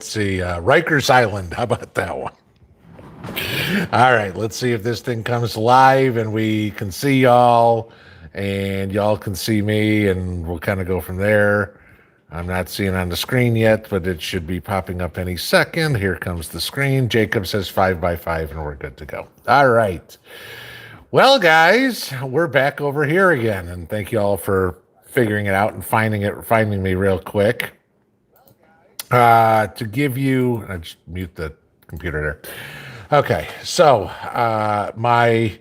See, Rikers Island. How about that one? All right, let's see if this thing comes live and we can see y'all and y'all can see me and we'll kind of go from there. I'm not seeing on the screen yet, but it should be popping up any second. Here comes the screen. Jacob says 5x5 and we're good to go. All right. Well, guys, we're back over here again, and thank you all for figuring it out and finding me real quick. To give you, I just mute the computer there. Okay, so my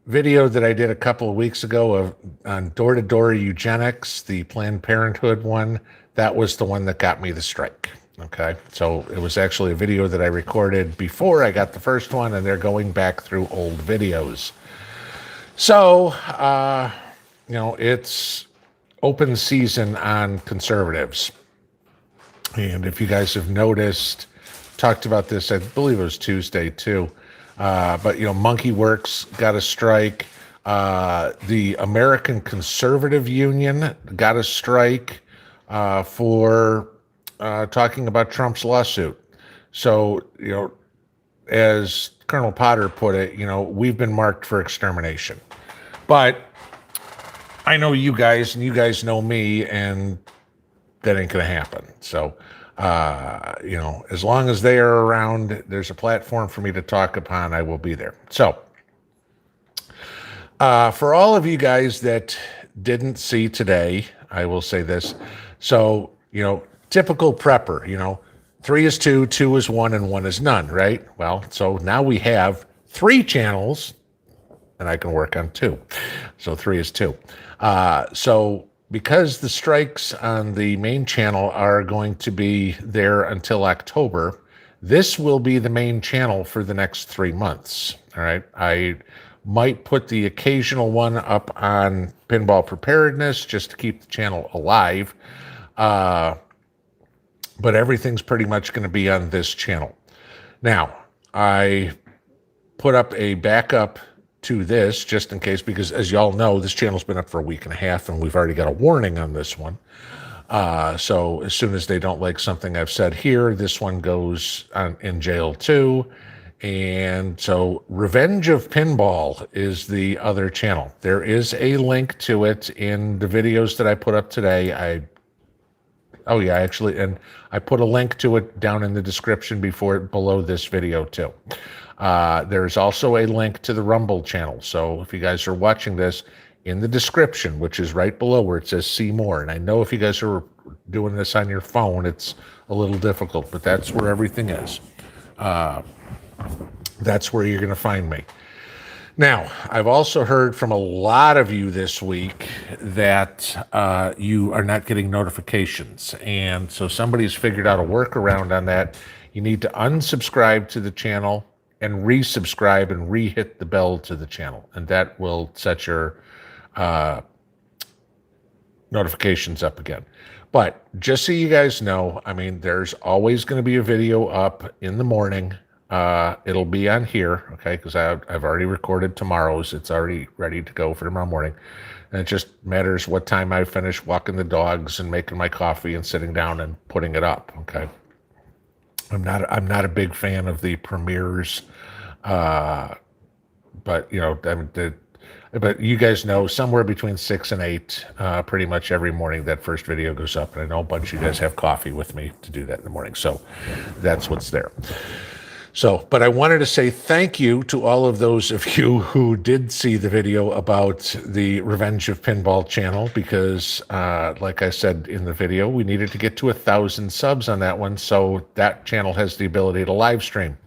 video that I did a couple of weeks ago on door-to-door eugenics, the Planned Parenthood one, that was the one that got me the strike. Okay, so it was actually a video that I recorded before I got the first one, and they're going back through old videos. So, it's open season on conservatives. And if you guys have noticed, talked about this, I believe it was Tuesday too, but Monkey Works got a strike. The American Conservative Union got a strike for talking about Trump's lawsuit. So, as Colonel Potter put it, we've been marked for extermination. But I know you guys, and you guys know me, and that ain't going to happen. So, as long as they are around, there's a platform for me to talk upon, I will be there. So, for all of you guys that didn't see today, I will say this. So, typical prepper, 3 is 2, 2 is 1, and 1 is none, right? Well, so now we have 3 channels, and I can work on 2. So 3 is 2. So because the strikes on the main channel are going to be there until October, this will be the main channel for the next 3 months. All right. I might put the occasional one up on Pinball Preparedness just to keep the channel alive. But everything's pretty much going to be on this channel. Now, I put up a backup to this just in case, because as y'all know, this channel's been up for a week and a half and we've already got a warning on this one. So as soon as they don't like something I've said here, this one goes in jail too. And so Revenge of Pinball is the other channel. There is a link to it in the videos that I put up today. And I put a link to it down in the description below this video too. There's also a link to the Rumble channel. So if you guys are watching this, in the description, which is right below where it says see more, and I know if you guys are doing this on your phone, it's a little difficult, but that's where everything is. That's where you're going to find me. Now, I've also heard from a lot of you this week that you are not getting notifications. And so somebody's figured out a workaround on that. You need to unsubscribe to the channel and resubscribe and re-hit the bell to the channel. And that will set your notifications up again. But just so you guys know, there's always going to be a video up in the morning. It'll be on here, okay, because I've already recorded tomorrow's. It's already ready to go for tomorrow morning. And it just matters what time I finish walking the dogs and making my coffee and sitting down and putting it up, okay? I'm not a big fan of the premieres, but but you guys know somewhere between 6 and 8, pretty much every morning that first video goes up. And I know a bunch of you guys have coffee with me to do that in the morning. So that's what's there. So, but I wanted to say thank you to all of those of you who did see the video about the Revenge of Pinball channel, because like I said in the video, we needed to get to 1,000 subs on that one. So that channel has the ability to live stream.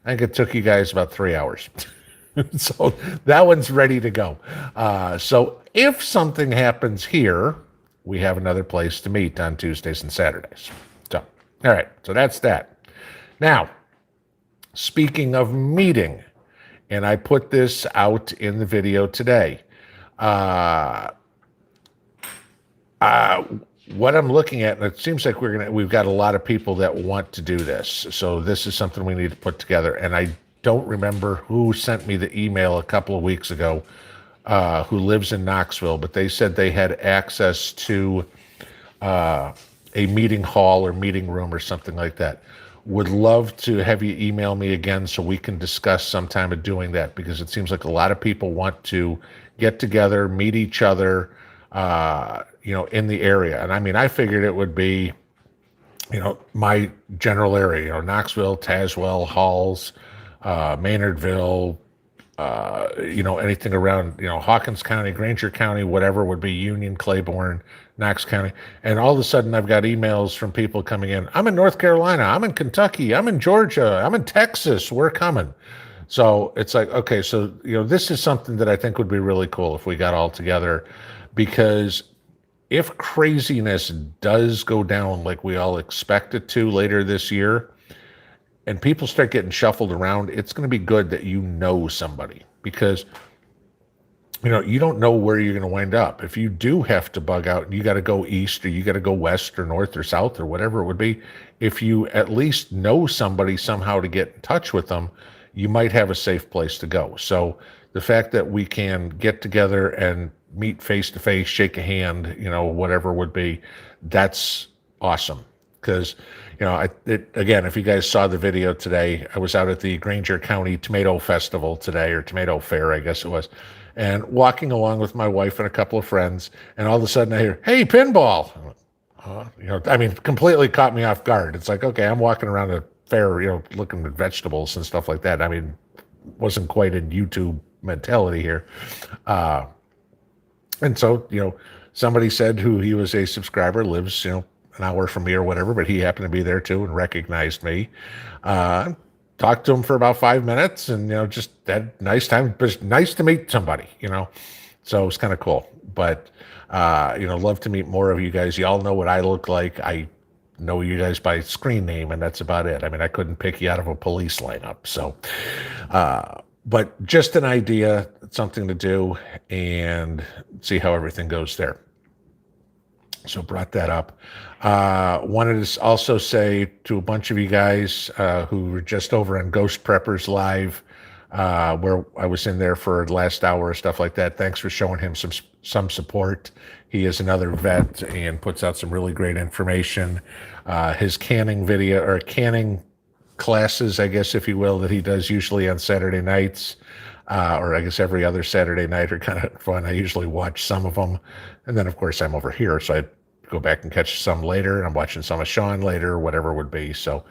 I think it took you guys about 3 hours. So that one's ready to go. So if something happens here, we have another place to meet on Tuesdays and Saturdays. So, all right. So that's that. Now, speaking of meeting, and I put this out in the video today, what I'm looking at, and it seems like we've got a lot of people that want to do this. So this is something we need to put together. And I don't remember who sent me the email a couple of weeks ago, who lives in Knoxville, but they said they had access to a meeting hall or meeting room or something like that. Would love to have you email me again so we can discuss some time of doing that, because it seems like a lot of people want to get together, meet each other, in the area. And I mean, I figured it would be, my general area, Knoxville, Tazewell, Halls, Maynardville, anything around, Hawkins County, Granger County, whatever would be Union, Claiborne, Knox County. And all of a sudden I've got emails from people coming in. I'm in North Carolina. I'm in Kentucky. I'm in Georgia. I'm in Texas. We're coming. So it's like, okay, so, this is something that I think would be really cool if we got all together, because if craziness does go down like we all expect it to later this year, and people start getting shuffled around, it's going to be good that somebody, because you don't know where you're going to wind up. If you do have to bug out and you got to go east, or you got to go west or north or south or whatever it would be, if you at least know somebody somehow to get in touch with them, you might have a safe place to go. So the fact that we can get together and meet face to face, shake a hand, whatever would be, that's awesome. Because, again, if you guys saw the video today, I was out at the Granger County Tomato Festival today, or Tomato Fair, I guess it was, and walking along with my wife and a couple of friends, and all of a sudden I hear, "Hey, pinball!" Completely caught me off guard. It's like, okay, I'm walking around a fair, looking at vegetables and stuff like that. I mean, wasn't quite in YouTube mentality here. And so, somebody said who he was a subscriber, lives, an hour from me or whatever, but he happened to be there too and recognized me. Talked to him for about 5 minutes, and, just had a nice time. It was nice to meet somebody, so it was kind of cool. But, love to meet more of you guys. Y'all know what I look like. I know you guys by screen name, and that's about it. I mean, I couldn't pick you out of a police lineup. So, but just an idea, something to do, and see how everything goes there. So brought that up. Wanted to also say to a bunch of you guys who were just over on Ghost Preppers Live, where I was in there for the last hour or stuff like that. Thanks for showing him some support. He is another vet and puts out some really great information. His canning video, or canning classes, I guess, if you will, that he does usually on Saturday nights, or I guess every other Saturday night, are kind of fun. I usually watch some of them. And then, of course, I'm over here, so I go back and catch some later. And I'm watching some of Sean later, whatever it would be. So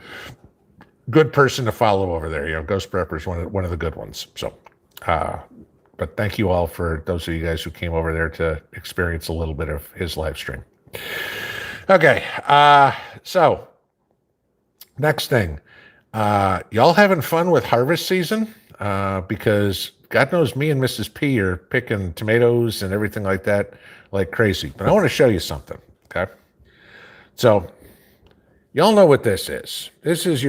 good person to follow over there. Ghost Prepper is one of the good ones. So, but thank you all for those of you guys who came over there to experience a little bit of his live stream. Okay, so next thing. Y'all having fun with harvest season? Because God knows me and Mrs. P are picking tomatoes and everything like that like crazy. But I want to show you something, okay? So y'all know what this is. This is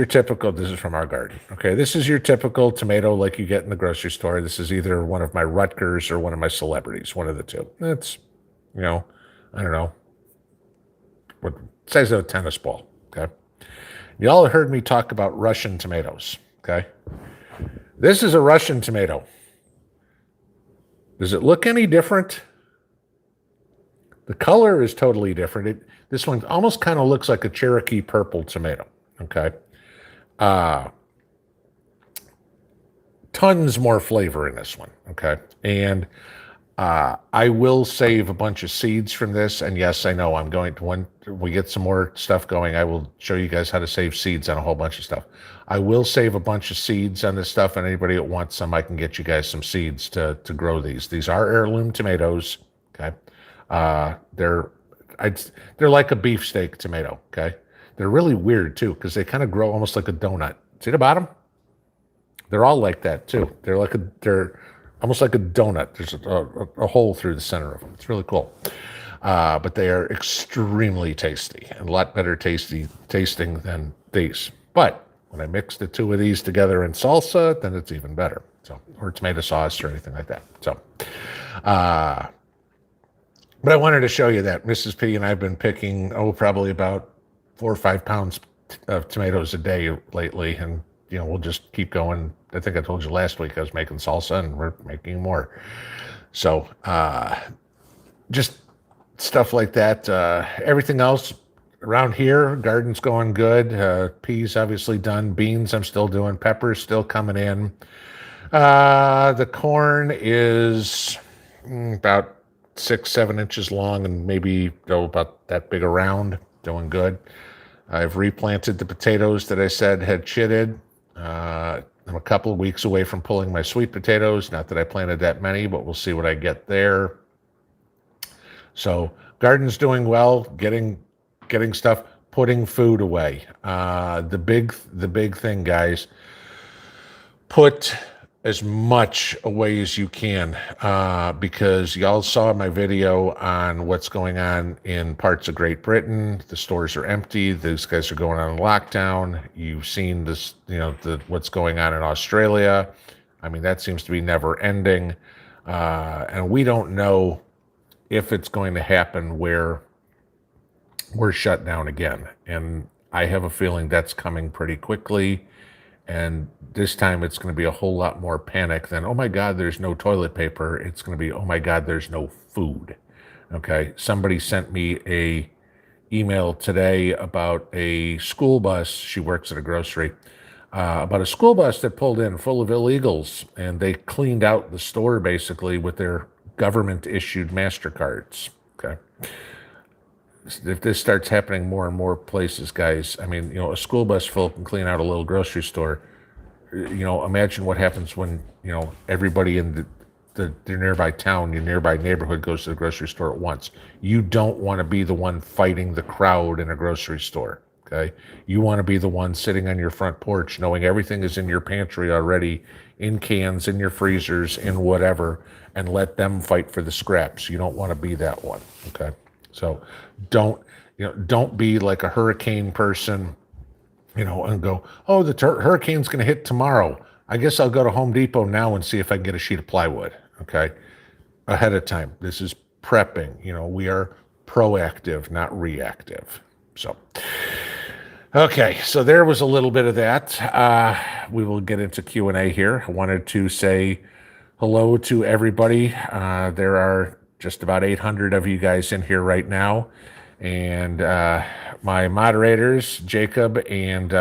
from our garden, okay? This is your typical tomato like you get in the grocery store. This is either one of my Rutgers or one of my celebrities, one of the two. It's, I don't know, what size of a tennis ball, okay? Y'all have heard me talk about Russian tomatoes, okay? This is a Russian tomato. Does it look any different? The color is totally different. This one almost kind of looks like a Cherokee purple tomato, okay? Tons more flavor in this one, okay? And I will save a bunch of seeds from this. And yes, I know I'm going to, when we get some more stuff going, I will show you guys how to save seeds on a whole bunch of stuff. I will save a bunch of seeds on this stuff, and anybody that wants some, I can get you guys some seeds to grow these. These are heirloom tomatoes, okay? They're like a beefsteak tomato, okay? They're really weird too, because they kind of grow almost like a donut. See the bottom? They're all like that too. They're almost like a donut. There's a hole through the center of them. It's really cool. But they are extremely tasty, and a lot better tasting than these. But when I mix the two of these together in salsa, then it's even better. So, or tomato sauce or anything like that. So, but I wanted to show you that Mrs. P and I have been picking, probably about 4 or 5 pounds of tomatoes a day lately. And, we'll just keep going. I think I told you last week I was making salsa, and we're making more. So, just stuff like that. Everything else, around here, garden's going good. Peas obviously done. Beans I'm still doing. Peppers still coming in. The corn is about 6, 7 inches long and maybe about that big around. Doing good. I've replanted the potatoes that I said had chitted. I'm a couple of weeks away from pulling my sweet potatoes. Not that I planted that many, but we'll see what I get there. So garden's doing well, getting stuff, putting food away. The big thing, guys, put as much away as you can, because y'all saw my video on what's going on in parts of Great Britain. The stores are empty. These guys are going on lockdown. You've seen this, what's going on in Australia. I mean, that seems to be never ending. And we don't know if it's going to happen where we're shut down again. And I have a feeling that's coming pretty quickly. And this time it's going to be a whole lot more panic than, oh my God, there's no toilet paper. It's going to be, oh my God, there's no food. Okay. Somebody sent me a email today about a school bus. She works at a grocery, about a school bus that pulled in full of illegals, and they cleaned out the store basically with their government issued MasterCards. Okay. If this starts happening more and more places, guys, I mean, a school bus full can clean out a little grocery store. Imagine what happens when, everybody in the nearby town, your nearby neighborhood goes to the grocery store at once. You don't want to be the one fighting the crowd in a grocery store, okay? You want to be the one sitting on your front porch knowing everything is in your pantry already, in cans, in your freezers, in whatever, and let them fight for the scraps. You don't want to be that one, okay? So don't be like a hurricane person, and go, oh, the hurricane's going to hit tomorrow. I guess I'll go to Home Depot now and see if I can get a sheet of plywood. Okay. Ahead of time. This is prepping. We are proactive, not reactive. So, okay. So there was a little bit of that. We will get into Q&A here. I wanted to say hello to everybody. There are just about 800 of you guys in here right now. And my moderators, Jacob and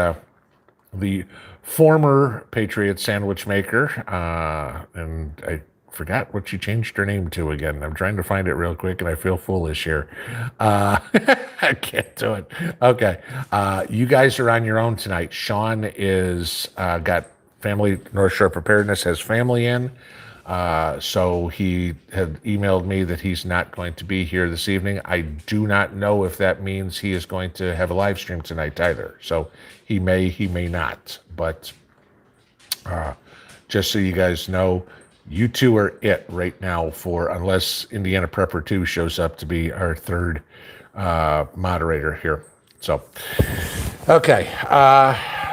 the former Patriot sandwich maker, and I forgot what she changed her name to again. I'm trying to find it real quick, and I feel foolish here. I can't do it. Okay. You guys are on your own tonight. Sean is got family, North Shore Preparedness has family in. So he had emailed me that he's not going to be here this evening. I do not know if that means he is going to have a live stream tonight either. So he may not. But just so you guys know, you two are it right now unless Indiana Prepper 2 shows up to be our third moderator here. So, okay.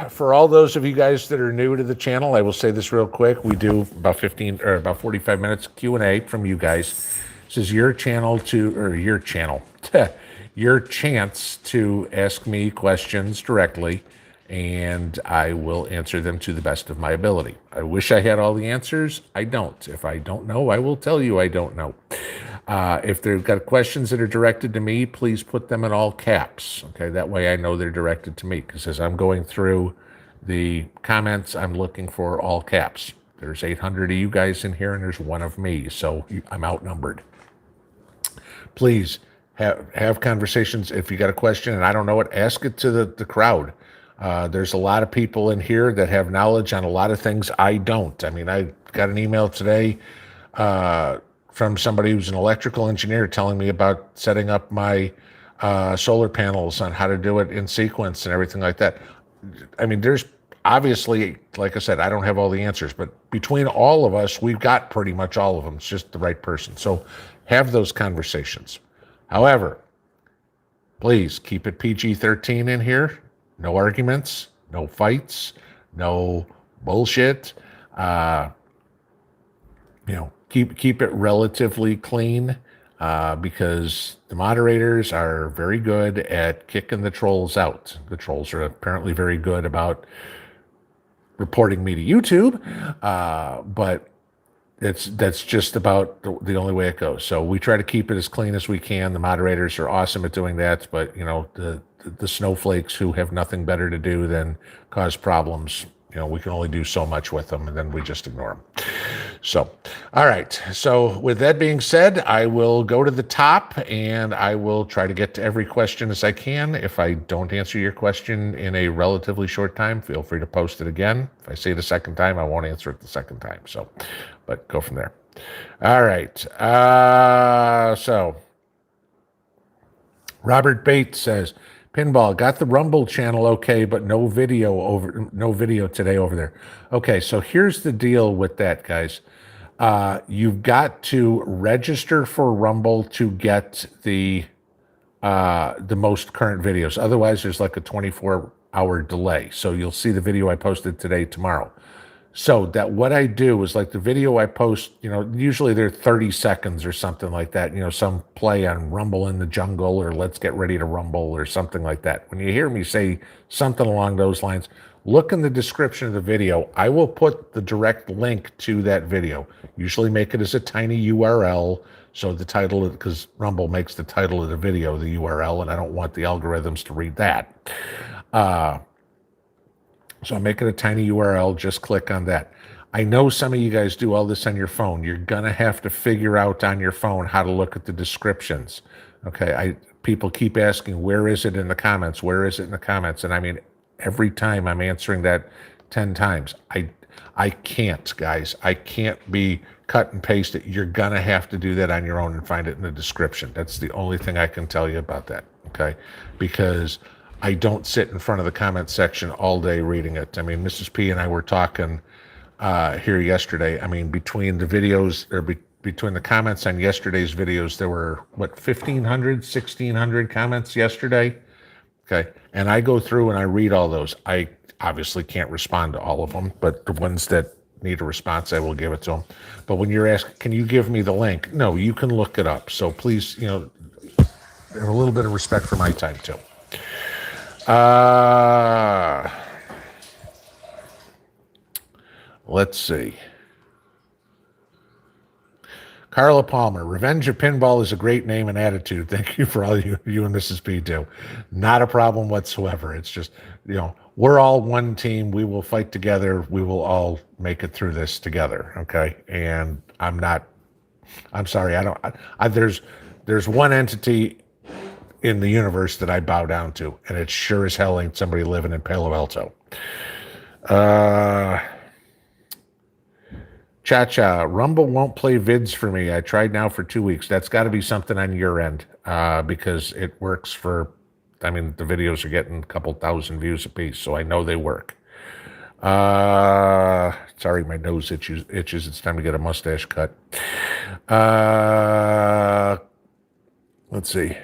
For all those of you guys that are new to the channel, I will say this real quick. We do about 45 minutes Q&A from you guys. This is your chance to ask me questions directly, and I will answer them to the best of my ability. I wish I had all the answers. I don't. If I don't know, I will tell you I don't know. If they've got questions that are directed to me, please put them in all caps. Okay, that way I know they're directed to me, because as I'm going through the comments, I'm looking for all caps. There's 800 of you guys in here, and there's one of me, so I'm outnumbered. Please have conversations. If you got a question and I don't know it, ask it to the crowd. There's a lot of people in here that have knowledge on a lot of things I don't. I mean, I got an email today from somebody who's an electrical engineer telling me about setting up my solar panels, on how to do it in sequence and everything like that. I mean, there's obviously, like I said, I don't have all the answers, but between all of us, we've got pretty much all of them. It's just the right person. So have those conversations. However, please keep it PG-13 in here. No arguments, no fights, no bullshit. Keep it relatively clean, because the moderators are very good at kicking the trolls out. The trolls are apparently very good about reporting me to YouTube, but that's just about the only way it goes. So we try to keep it as clean as we can. The moderators are awesome at doing that, but the the snowflakes who have nothing better to do than cause problems. We can only do so much with them, and then we just ignore them. So, all right. So with that being said, I will go to the top and I will try to get to every question as I can. If I don't answer your question in a relatively short time, feel free to post it again. If I say it a second time, I won't answer it the second time. So, but go from there. All right. So Robert Bates says, Pinball, got the Rumble channel okay, but no video today over there. Okay, so here's the deal with that, guys. You've got to register for Rumble to get the most current videos. Otherwise, there's like a 24-hour delay. So you'll see the video I posted today tomorrow. So that what I do is like the video I post, usually they're 30 seconds or something like that, some play on Rumble in the Jungle or Let's Get Ready to Rumble or something like that. When you hear me say something along those lines, look in the description of the video. I will put the direct link to that video. Usually make it as a tiny URL. So the title, because Rumble makes the title of the video the URL, and I don't want the algorithms to read that. So I'll make it a tiny URL, just click on that. I know some of you guys do all this on your phone. You're going to have to figure out on your phone how to look at the descriptions. Okay, people keep asking, where is it in the comments? Where is it in the comments? And I mean, every time I'm answering that 10 times. I can't, guys. I can't be cut and paste it. You're going to have to do that on your own and find it in the description. That's the only thing I can tell you about that, okay? Because I don't sit in front of the comment section all day reading it. I mean, Mrs. P and I were talking here yesterday. I mean, between the videos, or between the comments on yesterday's videos, there were, 1,500, 1,600 comments yesterday? Okay, and I go through and I read all those. I obviously can't respond to all of them, but the ones that need a response, I will give it to them. But when you're asking, can you give me the link? No, you can look it up. So please, have a little bit of respect for my time too. Let's see. Carla Palmer, Revenge of Pinball is a great name and attitude. Thank you for all you and Mrs. P do. Not a problem whatsoever. It's just, we're all one team. We will fight together. We will all make it through this together. Okay. And I'm sorry. There's one entity in the universe that I bow down to, and it sure as hell ain't somebody living in Palo Alto. Cha-cha, Rumble won't play vids for me. I tried now for 2 weeks. That's got to be something on your end, because it works the videos are getting a couple thousand views a piece, so I know they work. Sorry, my nose itches. It's time to get a mustache cut. Let's see.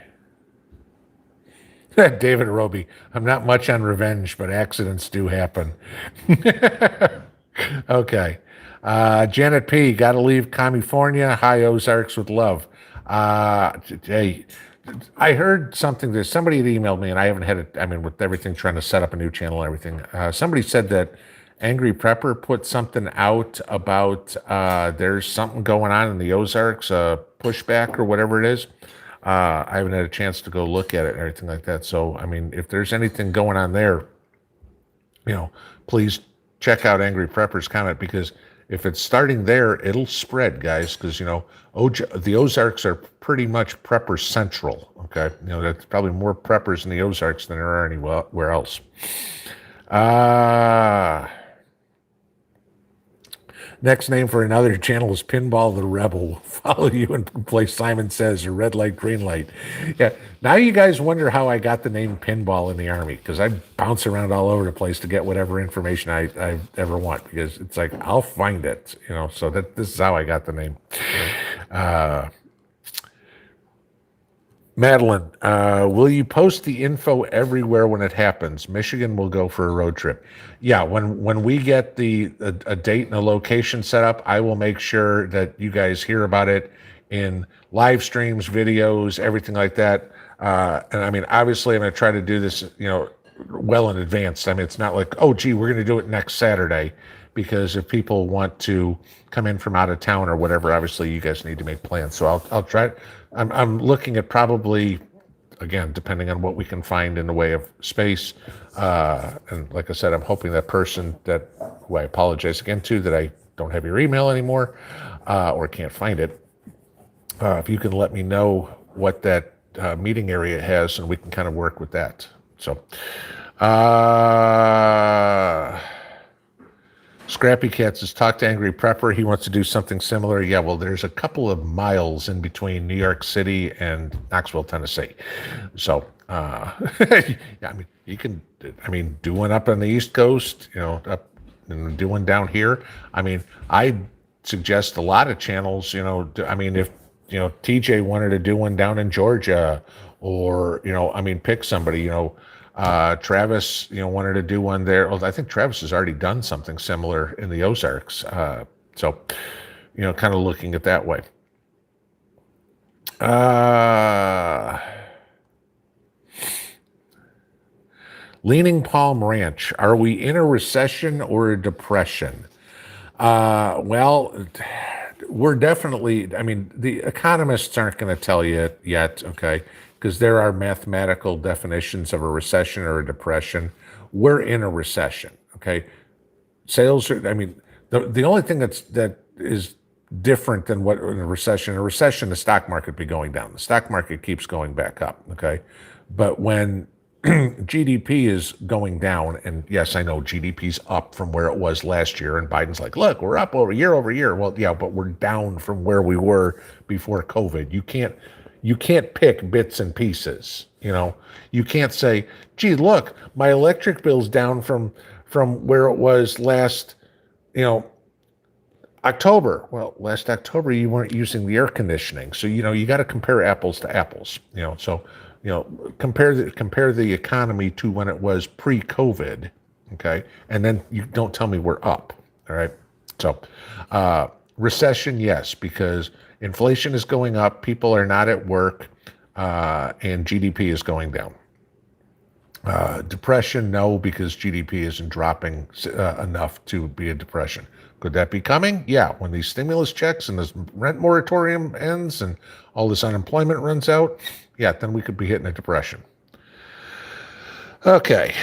David Roby, I'm not much on revenge, but accidents do happen. Okay. Janet P, gotta leave California. Hi, Ozarks with love. Hey, I heard something that somebody had emailed me, and I haven't had it. I mean, with everything trying to set up a new channel and everything, somebody said that Angry Prepper put something out about there's something going on in the Ozarks, pushback or whatever it is. I haven't had a chance to go look at it and everything like that. So, I mean, if there's anything going on there, please check out Angry Prepper's comment, because if it's starting there, it'll spread, guys, because, the Ozarks are pretty much prepper central, okay? That's probably more preppers in the Ozarks than there are anywhere else. Next name for another channel is Pinball the Rebel. Follow you and play Simon Says or Red Light, Green Light. Yeah. Now you guys wonder how I got the name Pinball in the Army, because I bounce around all over the place to get whatever information I ever want, because it's like, I'll find it, so this is how I got the name. Madeline, will you post the info everywhere when it happens? Michigan will go for a road trip. Yeah, when we get a date and a location set up, I will make sure that you guys hear about it in live streams, videos, everything like that. And I mean, obviously, I'm going to try to do this, well in advance. I mean, it's not like, oh, gee, we're going to do it next Saturday, because if people want to come in from out of town or whatever, obviously, you guys need to make plans. So I'll try. I'm looking at probably again, depending on what we can find in the way of space. And like I said, I'm hoping that person who I apologize again to, that I don't have your email anymore, or can't find it. If you can let me know what that meeting area has, and we can kind of work with that. So, Scrappy Cat says, talk to Angry Prepper. He wants to do something similar. Yeah, well, there's a couple of miles in between New York City and Knoxville, Tennessee. So, yeah, I mean, you can, do one up on the East Coast, up and do one down here. I mean, I suggest a lot of channels, if, TJ wanted to do one down in Georgia, or, pick somebody, Travis, wanted to do one there. Well, I think Travis has already done something similar in the Ozarks. So, kind of looking at that way. Leaning Palm Ranch. Are we in a recession or a depression? Well, we're definitely, the economists aren't going to tell you yet, okay? Because there are mathematical definitions of a recession or a depression. We're in a recession, okay? Sales are, the only thing that is different than what in a recession, the stock market be going down. The stock market keeps going back up, okay? But when GDP is going down, and yes, I know GDP's up from where it was last year, and Biden's like, look, we're up over year. Well, yeah, but we're down from where we were before COVID. You can't pick bits and pieces, You can't say, gee, look, my electric bill's down from where it was last, October. Well, last October you weren't using the air conditioning, so you got to compare apples to apples. So compare the economy to when it was pre-COVID, okay, and then you don't tell me we're up. All right. So recession, yes, because inflation is going up, people are not at work, and GDP is going down. Depression, no, because GDP isn't dropping enough to be a depression. Could that be coming? Yeah, when these stimulus checks and this rent moratorium ends and all this unemployment runs out, yeah, then we could be hitting a depression. Okay.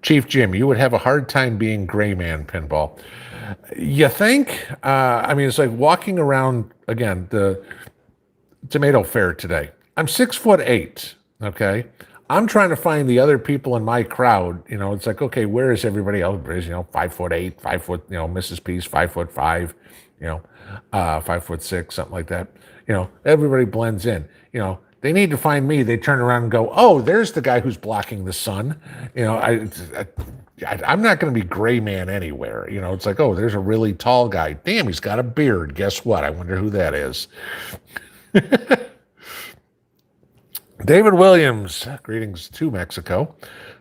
Chief Jim, you would have a hard time being gray man, Pinball. You think? It's like walking around, again, the tomato fair today. I'm 6'8", okay? I'm trying to find the other people in my crowd. It's like, okay, where is everybody else? 5'8", 5 foot, Mrs. P's 5'5", 5'6", something like that. Everybody blends in. They need to find me. They turn around and go, oh, there's the guy who's blocking the sun. I'm not going to be gray man anywhere. It's like, oh, there's a really tall guy. Damn, he's got a beard. Guess what? I wonder who that is. David Williams, greetings to Mexico.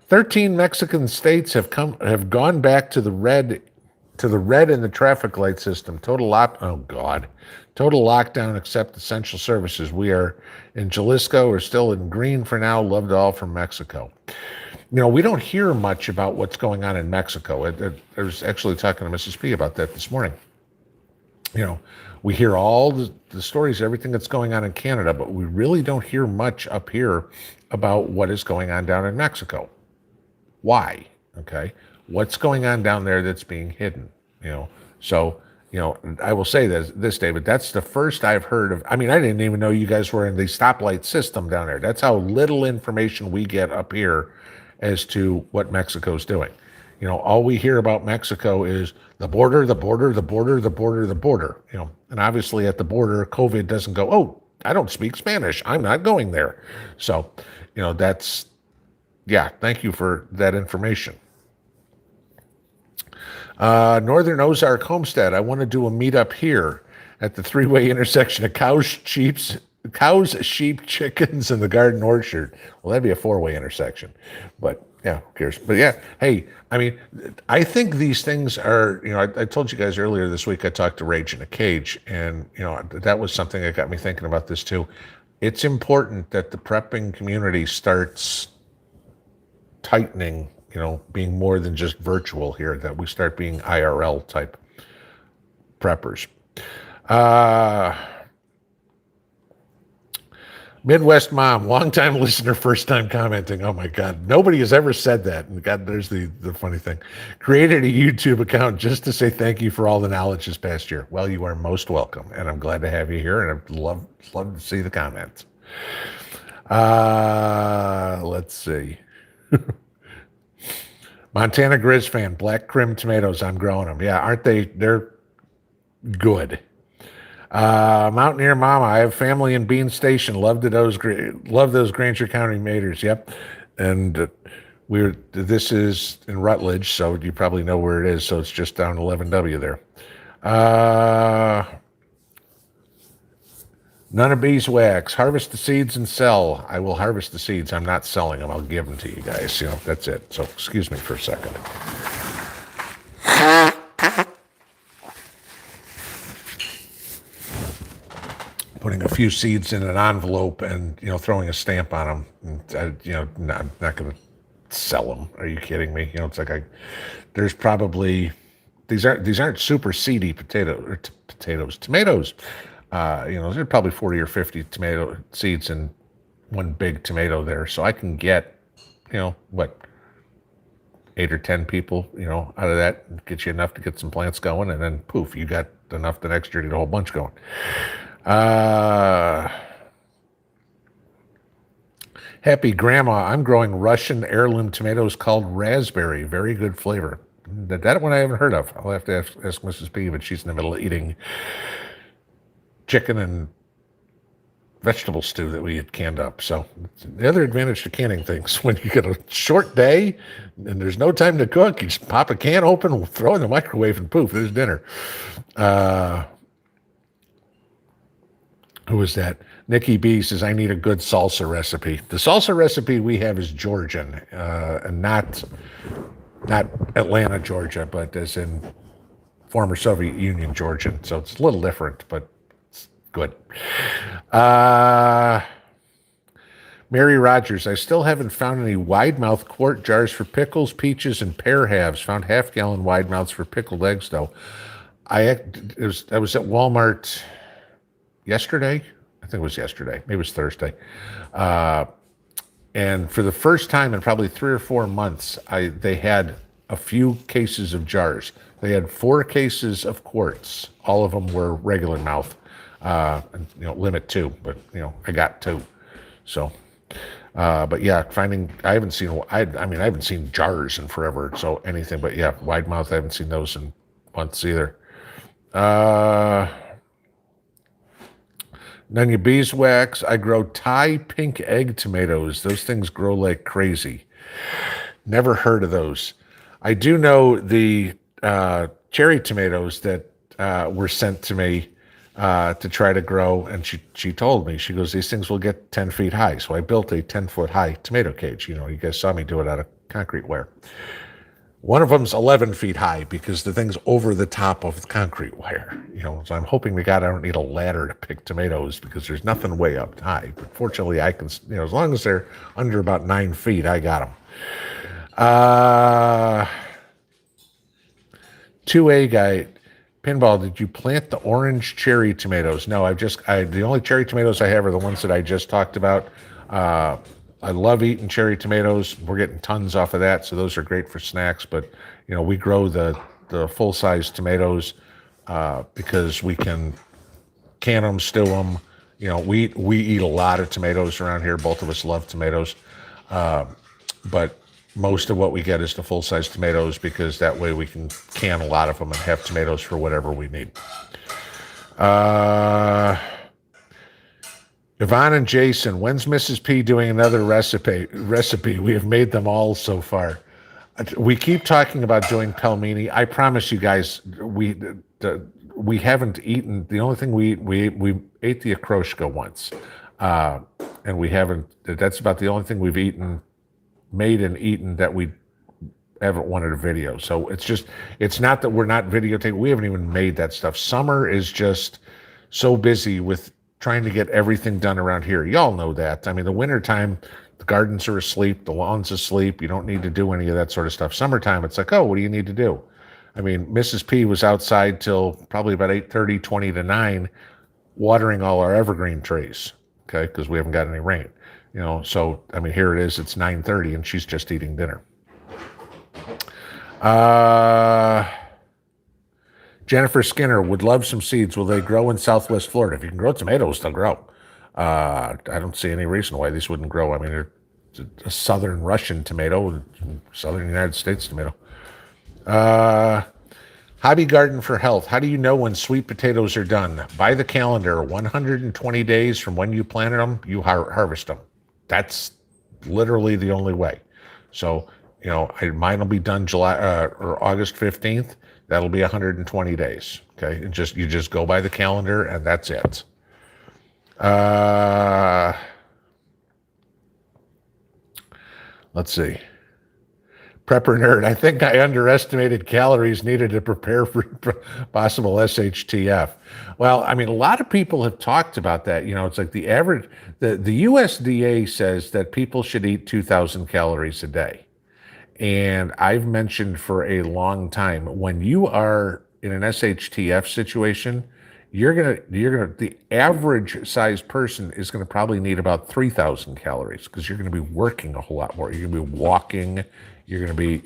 13 Mexican states have gone back to the red in the traffic light system. Total lockdown except essential services. We are in Jalisco. We're still in green for now. Loved all from Mexico. We don't hear much about what's going on in Mexico. I was actually talking to Mrs. P about that this morning. We hear all the stories, everything that's going on in Canada, but we really don't hear much up here about what is going on down in Mexico. Why? Okay. What's going on down there that's being hidden? So, I will say this, David, that's the first I've heard of. I didn't even know you guys were in the stoplight system down there. That's how little information we get up here as to what Mexico's doing. All we hear about Mexico is the border. And obviously at the border, COVID doesn't go, oh, I don't speak Spanish, I'm not going there. So, thank you for that information. Northern Ozark Homestead, I want to do a meetup here at the three-way intersection of cows, sheep, chickens, and the garden orchard. Well, that'd be a four-way intersection, but yeah, who cares? But yeah, hey, I think these things are, I told you guys earlier this week, I talked to Rage in a Cage, and, that was something that got me thinking about this too. It's important that the prepping community starts tightening, being more than just virtual here, that we start being IRL type preppers. Uh, Midwest Mom, longtime listener, first time commenting. Oh my God, nobody has ever said that. And God, there's the funny thing. Created a YouTube account just to say thank you for all the knowledge this past year. Well, you are most welcome, and I'm glad to have you here, and I'd love to see the comments. Let's see. Montana Grizz fan, black crim tomatoes. I'm growing them. Yeah, aren't they? They're good. Mountaineer Mama, I have family in Bean Station. Love those Granger County Maters. Yep, and this is in Rutledge, so you probably know where it is. So it's just down 11W there. None of beeswax. Harvest the seeds and sell. I will harvest the seeds. I'm not selling them. I'll give them to you guys. You know, that's it. So excuse me for a second. Putting a few seeds in an envelope and, you know, throwing a stamp on them. And, you know, I'm not going to sell them. Are you kidding me? You know, it's like there's probably these aren't super seedy tomatoes. You know, there's probably 40 or 50 tomato seeds in one big tomato there. So I can get, you know, what, 8 or 10 people, you know, out of that, get you enough to get some plants going, and then poof, you got enough the next year to get a whole bunch going. Happy Grandma, I'm growing Russian heirloom tomatoes called raspberry. Very good flavor. That one I haven't heard of. I'll have to ask Mrs. P, but she's in the middle of eating chicken and vegetable stew that we had canned up. So the other advantage to canning things, when you get a short day and there's no time to cook, you just pop a can open, throw it in the microwave, and poof, there's dinner. Who is that? Nikki B says, I need a good salsa recipe. The salsa recipe we have is Georgian, and not Atlanta, Georgia, but as in former Soviet Union Georgian. So it's a little different, but it's good. Mary Rogers, I still haven't found any wide mouth quart jars for pickles, peaches, and pear halves. Found half-gallon wide mouths for pickled eggs, though. I was at Walmart yesterday. I think it was yesterday. Maybe it was Thursday. And for the first time in probably 3 or 4 months, they had a few cases of jars. They had 4 cases of quarts. All of them were regular mouth. And, you know, limit 2, but, you know, I got 2. So, but yeah, I haven't seen jars in forever. So anything, but yeah, wide mouth, I haven't seen those in months either. None your beeswax. I grow Thai pink egg tomatoes. Those things grow like crazy. Never heard of those. I do know the cherry tomatoes that were sent to me to try to grow, and she told me, she goes, these things will get 10 feet high. So I built a 10-foot high tomato cage. You know, you guys saw me do it out of concrete wire. One of them's 11 feet high because the thing's over the top of the concrete wire. You know, so I'm hoping to God I don't need a ladder to pick tomatoes because there's nothing way up high. But fortunately, I can, you know, as long as they're under about 9 feet, I got them. 2A guy, Pinball, did you plant the orange cherry tomatoes? No, the only cherry tomatoes I have are the ones that I just talked about. I love eating cherry tomatoes. We're getting tons off of that, so those are great for snacks. But, you know, we grow the full-size tomatoes because we can can them, stew them. You know, we eat a lot of tomatoes around here. Both of us love tomatoes. But most of what we get is the full-size tomatoes because that way we can can a lot of them and have tomatoes for whatever we need. Yvonne and Jason, when's Mrs. P doing another recipe? We have made them all so far. We keep talking about doing pelmeni. I promise you guys, we haven't eaten. The only thing we ate the okroshka once, and we haven't. That's about the only thing we've made and eaten that we haven't wanted a video. So it's not that we're not videotaping. We haven't even made that stuff. Summer is just so busy with trying to get everything done around here. Y'all know that. I mean, the wintertime, the gardens are asleep, the lawn's asleep. You don't need to do any of that sort of stuff. Summertime, it's like, oh, what do you need to do? I mean, Mrs. P was outside till probably about 8:30, 20 to 9, watering all our evergreen trees, okay, because we haven't got any rain. So, I mean, here it is, it's 9:30, and she's just eating dinner. Jennifer Skinner would love some seeds. Will they grow in Southwest Florida? If you can grow tomatoes, they'll grow. I don't see any reason why these wouldn't grow. I mean, they're a southern Russian tomato, southern United States tomato. Hobby Garden for Health. How do you know when sweet potatoes are done? By the calendar, 120 days from when you planted them, you harvest them. That's literally the only way. So, mine will be done July or August 15th. That'll be 120 days. Okay, you just go by the calendar, and that's it. Let's see. Prepper Nerd, I think I underestimated calories needed to prepare for possible SHTF. Well, I mean, a lot of people have talked about that. It's like the average, the USDA says that people should eat 2,000 calories a day. And I've mentioned for a long time, when you are in an SHTF situation, the average sized person is going to probably need about 3,000 calories because you're going to be working a whole lot more. You're going to be walking. You're going to be,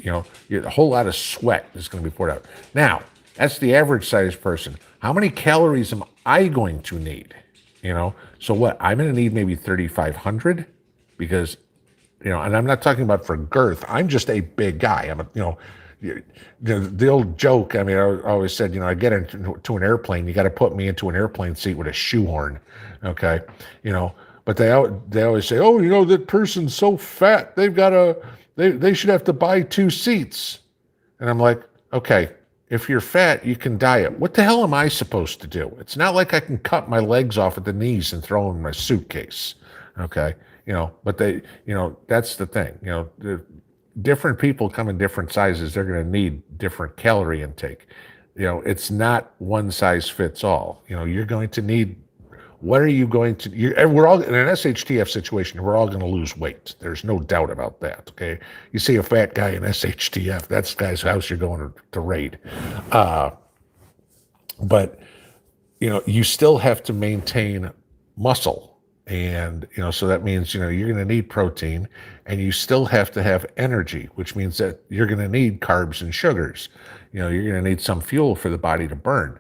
a whole lot of sweat is going to be poured out. Now, that's the average sized person. How many calories am I going to need? So what? I'm going to need maybe 3,500 because, and I'm not talking about for girth. I'm just a big guy. The old joke, I mean, I always said, I get into an airplane, you got to put me into an airplane seat with a shoehorn, okay? But they always say, oh, that person's so fat, they should have to buy 2 seats. And I'm like, okay, if you're fat, you can diet. What the hell am I supposed to do? It's not like I can cut my legs off at the knees and throw them in my suitcase, okay? But that's the thing, different people come in different sizes. They're going to need different calorie intake. It's not one size fits all. You're going to need, what are you going to, we're all in an SHTF situation, we're all going to lose weight. There's no doubt about that. Okay. You see a fat guy in SHTF, that's the guy's house you're going to raid. But you still have to maintain muscle. And, so that means, you're going to need protein, and you still have to have energy, which means that you're going to need carbs and sugars. You're going to need some fuel for the body to burn.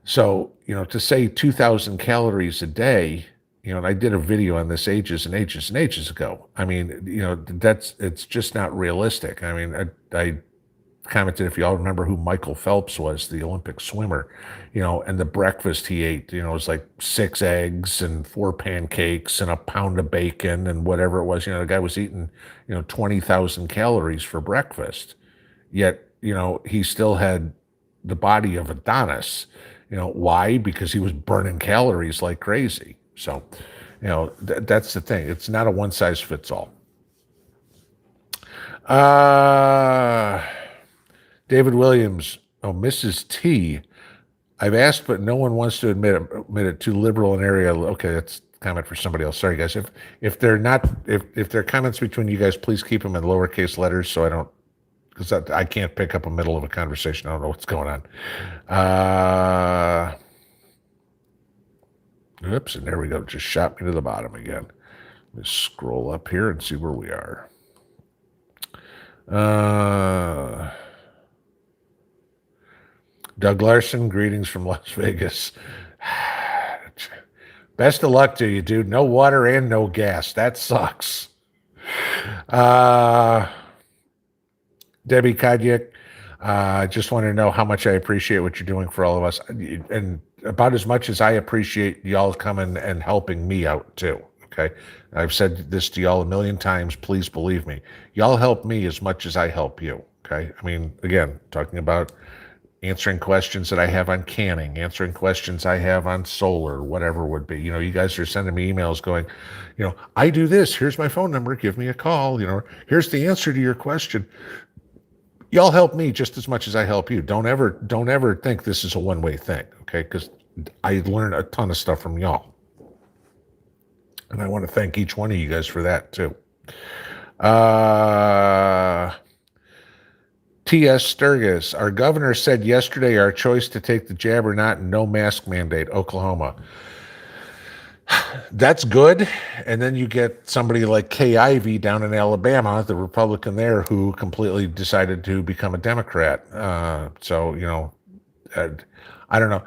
So, to say 2,000 calories a day, and I did a video on this ages and ages and ages ago. I mean, it's just not realistic. I mean, I commented, if you all remember who Michael Phelps was, the Olympic swimmer, and the breakfast he ate, was like 6 eggs and 4 pancakes and a pound of bacon and whatever it was. The guy was eating, 20,000 calories for breakfast. Yet, he still had the body of Adonis. Why? Because he was burning calories like crazy. So, that's the thing. It's not a one size fits all. David Williams, Mrs. T. I've asked, but no one wants to admit it. Too liberal an area. Okay, that's a comment for somebody else. Sorry, guys. If they're not, if there are comments between you guys, please keep them in lowercase letters so I don't, because I can't pick up a middle of a conversation. I don't know what's going on. Oops, and there we go. Just shot me to the bottom again. Let's scroll up here and see where we are. Doug Larson, greetings from Las Vegas. Best of luck to you, dude. No water and no gas. That sucks. Debbie Kadjik, just want to know how much I appreciate what you're doing for all of us. And about as much as I appreciate y'all coming and helping me out too. Okay. I've said this to y'all a million times. Please believe me. Y'all help me as much as I help you. Okay. I mean, again, talking about answering questions that I have on canning, answering questions I have on solar, whatever it would be. You guys are sending me emails going, I do this. Here's my phone number. Give me a call. Here's the answer to your question. Y'all help me just as much as I help you. Don't ever think this is a one-way thing, okay? Because I learn a ton of stuff from y'all. And I want to thank each one of you guys for that too. T.S. Sturgis, our governor said yesterday our choice to take the jab or not, no mask mandate, Oklahoma. That's good. And then you get somebody like Kay Ivey down in Alabama, the Republican there, who completely decided to become a Democrat. I don't know.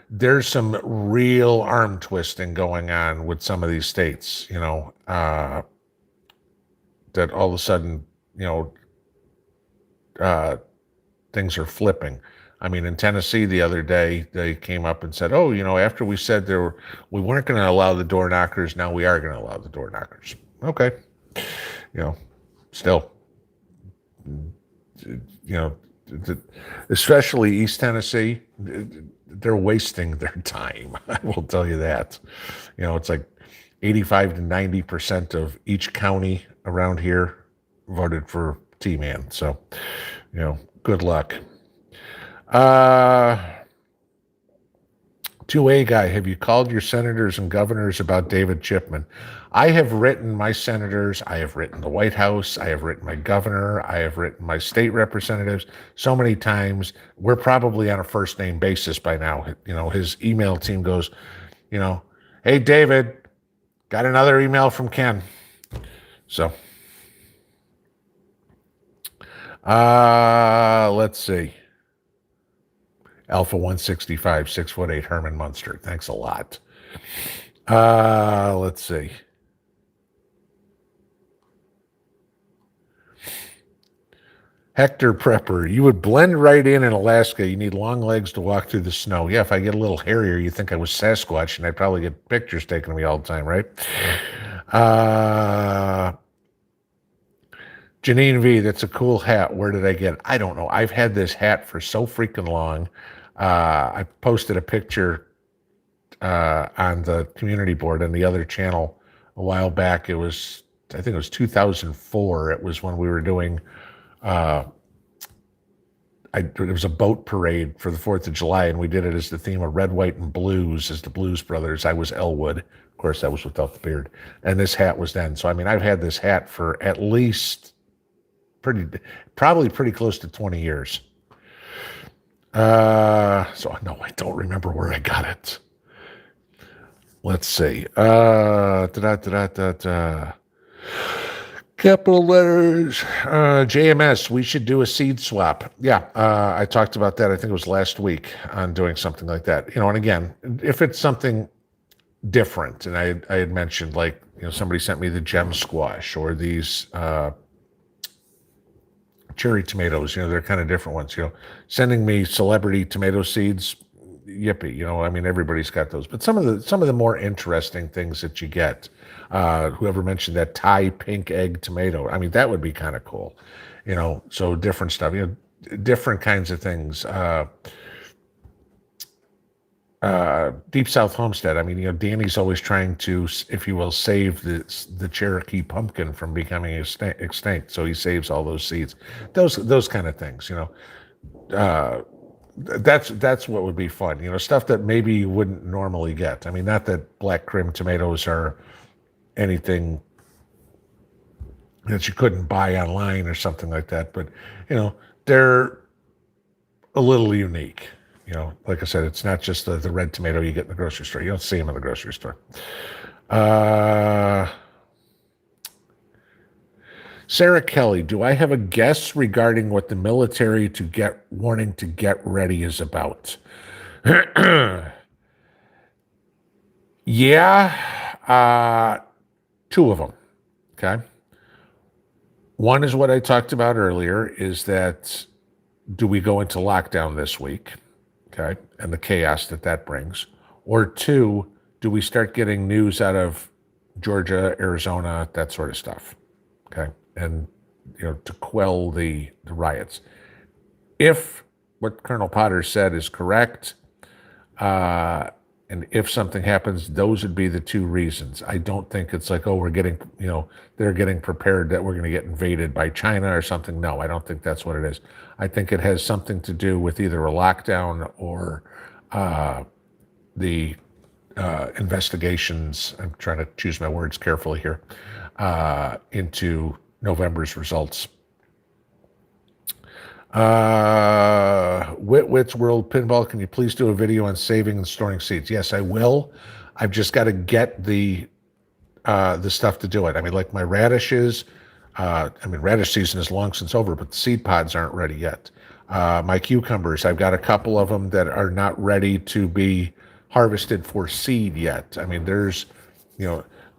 There's some real arm twisting going on with some of these states, that all of a sudden, things are flipping. I mean, in Tennessee the other day, they came up and said, after we said we weren't going to allow the door knockers, now we are going to allow the door knockers. Okay. Still, especially East Tennessee, they're wasting their time. I will tell you that. It's like 85 to 90% of each county around here voted for T-Man. So, good luck. 2A guy, have you called your senators and governors about David Chipman? I have written my senators, I have written the White House, I have written my governor, I have written my state representatives so many times. We're probably on a first name basis by now. His email team goes, hey, David, got another email from Ken. So, let's see. Alpha 165, 6'8", Herman Munster. Thanks a lot. Let's see. Hector Prepper, you would blend right in Alaska. You need long legs to walk through the snow. Yeah, if I get a little hairier, you think I was Sasquatch, and I'd probably get pictures taken of me all the time, right? Janine V, that's a cool hat. Where did I get it? I don't know. I've had this hat for so freaking long. I posted a picture on the community board on the other channel a while back. I think it was 2004. It was when we were doing, it was a boat parade for the 4th of July, and we did it as the theme of Red, White, and Blues as the Blues Brothers. I was Elwood. Of course, that was without the beard. And this hat was then. So, I've had this hat for at least probably pretty close to 20 years. So no, I don't remember where I got it. Let's see. Capital letters. JMS, we should do a seed swap. Yeah, I talked about that. I think it was last week on doing something like that. And again, if it's something different, and I had mentioned, like, somebody sent me the gem squash or these cherry tomatoes, they're kind of different ones, sending me celebrity tomato seeds, yippee, everybody's got those. But some of the more interesting things that you get, whoever mentioned that Thai pink egg tomato, that would be kind of cool, so different stuff, different kinds of things. Deep South Homestead. Danny's always trying to, if you will, save the Cherokee pumpkin from becoming extinct. So he saves all those seeds. Those kind of things. That's what would be fun. Stuff that maybe you wouldn't normally get. Not that black crim tomatoes are anything that you couldn't buy online or something like that, but they're a little unique. Like I said, it's not just the red tomato you get in the grocery store. You don't see them in the grocery store. Sarah Kelly, do I have a guess regarding what the military wanting to get ready is about? Yeah, two of them. Okay. One is what I talked about earlier, is that do we go into lockdown this week? Okay, and the chaos that brings. Or two, do we start getting news out of Georgia, Arizona, that sort of stuff? Okay, and to quell the riots. If what Colonel Potter said is correct, and if something happens, those would be the two reasons. I don't think it's like, we're getting, they're getting prepared that we're going to get invaded by China or something. No, I don't think that's what it is. I think it has something to do with either a lockdown or the investigations. I'm trying to choose my words carefully here, into November's results. Witwit's World Pinball, can you please do a video on saving and storing seeds? Yes, I will. I've just got to get the stuff to do it. I mean, like my radishes, radish season is long since over, but the seed pods aren't ready yet. My cucumbers, I've got a couple of them that are not ready to be harvested for seed yet. I mean,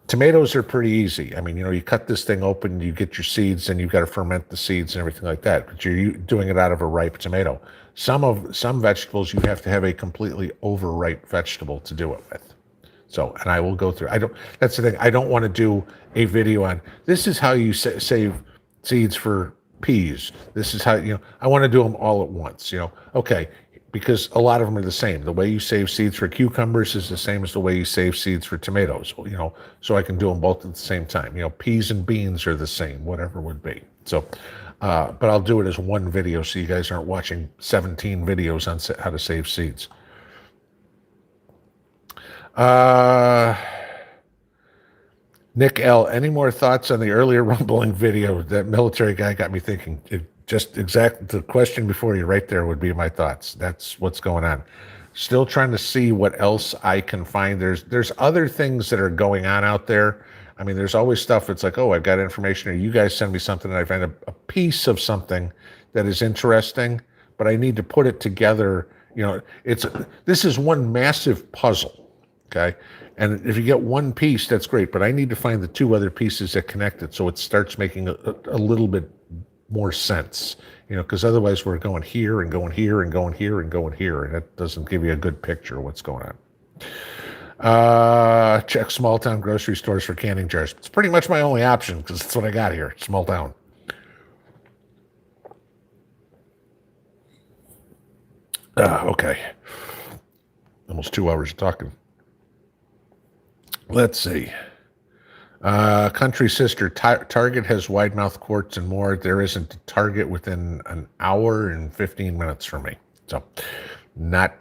tomatoes are pretty easy. I mean, you cut this thing open, you get your seeds, and you've got to ferment the seeds and everything like that. But you're doing it out of a ripe tomato. Some vegetables you have to have a completely overripe vegetable to do it with. So, and I will go through. That's the thing. I don't want to do a video on this is how you save seeds for peas. This is how, I want to do them all at once, okay, because a lot of them are the same. The way you save seeds for cucumbers is the same as the way you save seeds for tomatoes, so I can do them both at the same time. Peas and beans are the same, whatever would be. So, but I'll do it as one video so you guys aren't watching 17 videos on how to save seeds. Nick L., any more thoughts on the earlier rumbling video? That military guy got me thinking. Just exactly the question before you right there would be my thoughts. That's what's going on. Still trying to see what else I can find. There's other things that are going on out there. I mean, there's always stuff. It's like, oh, I've got information, or you guys send me something, and I find a piece of something that is interesting, but I need to put it together. This is one massive puzzle. Okay. And if you get one piece, that's great, but I need to find the two other pieces that connect it so it starts making a little bit more sense, because otherwise we're going here and going here and going here and going here, and that doesn't give you a good picture of what's going on. Check small town grocery stores for canning jars. It's pretty much my only option because that's what I got here, small town. Okay. Almost 2 hours of talking. Let's see. Country Sister, Target has wide mouth quartz and more. There isn't a Target within an hour and 15 minutes from me. So not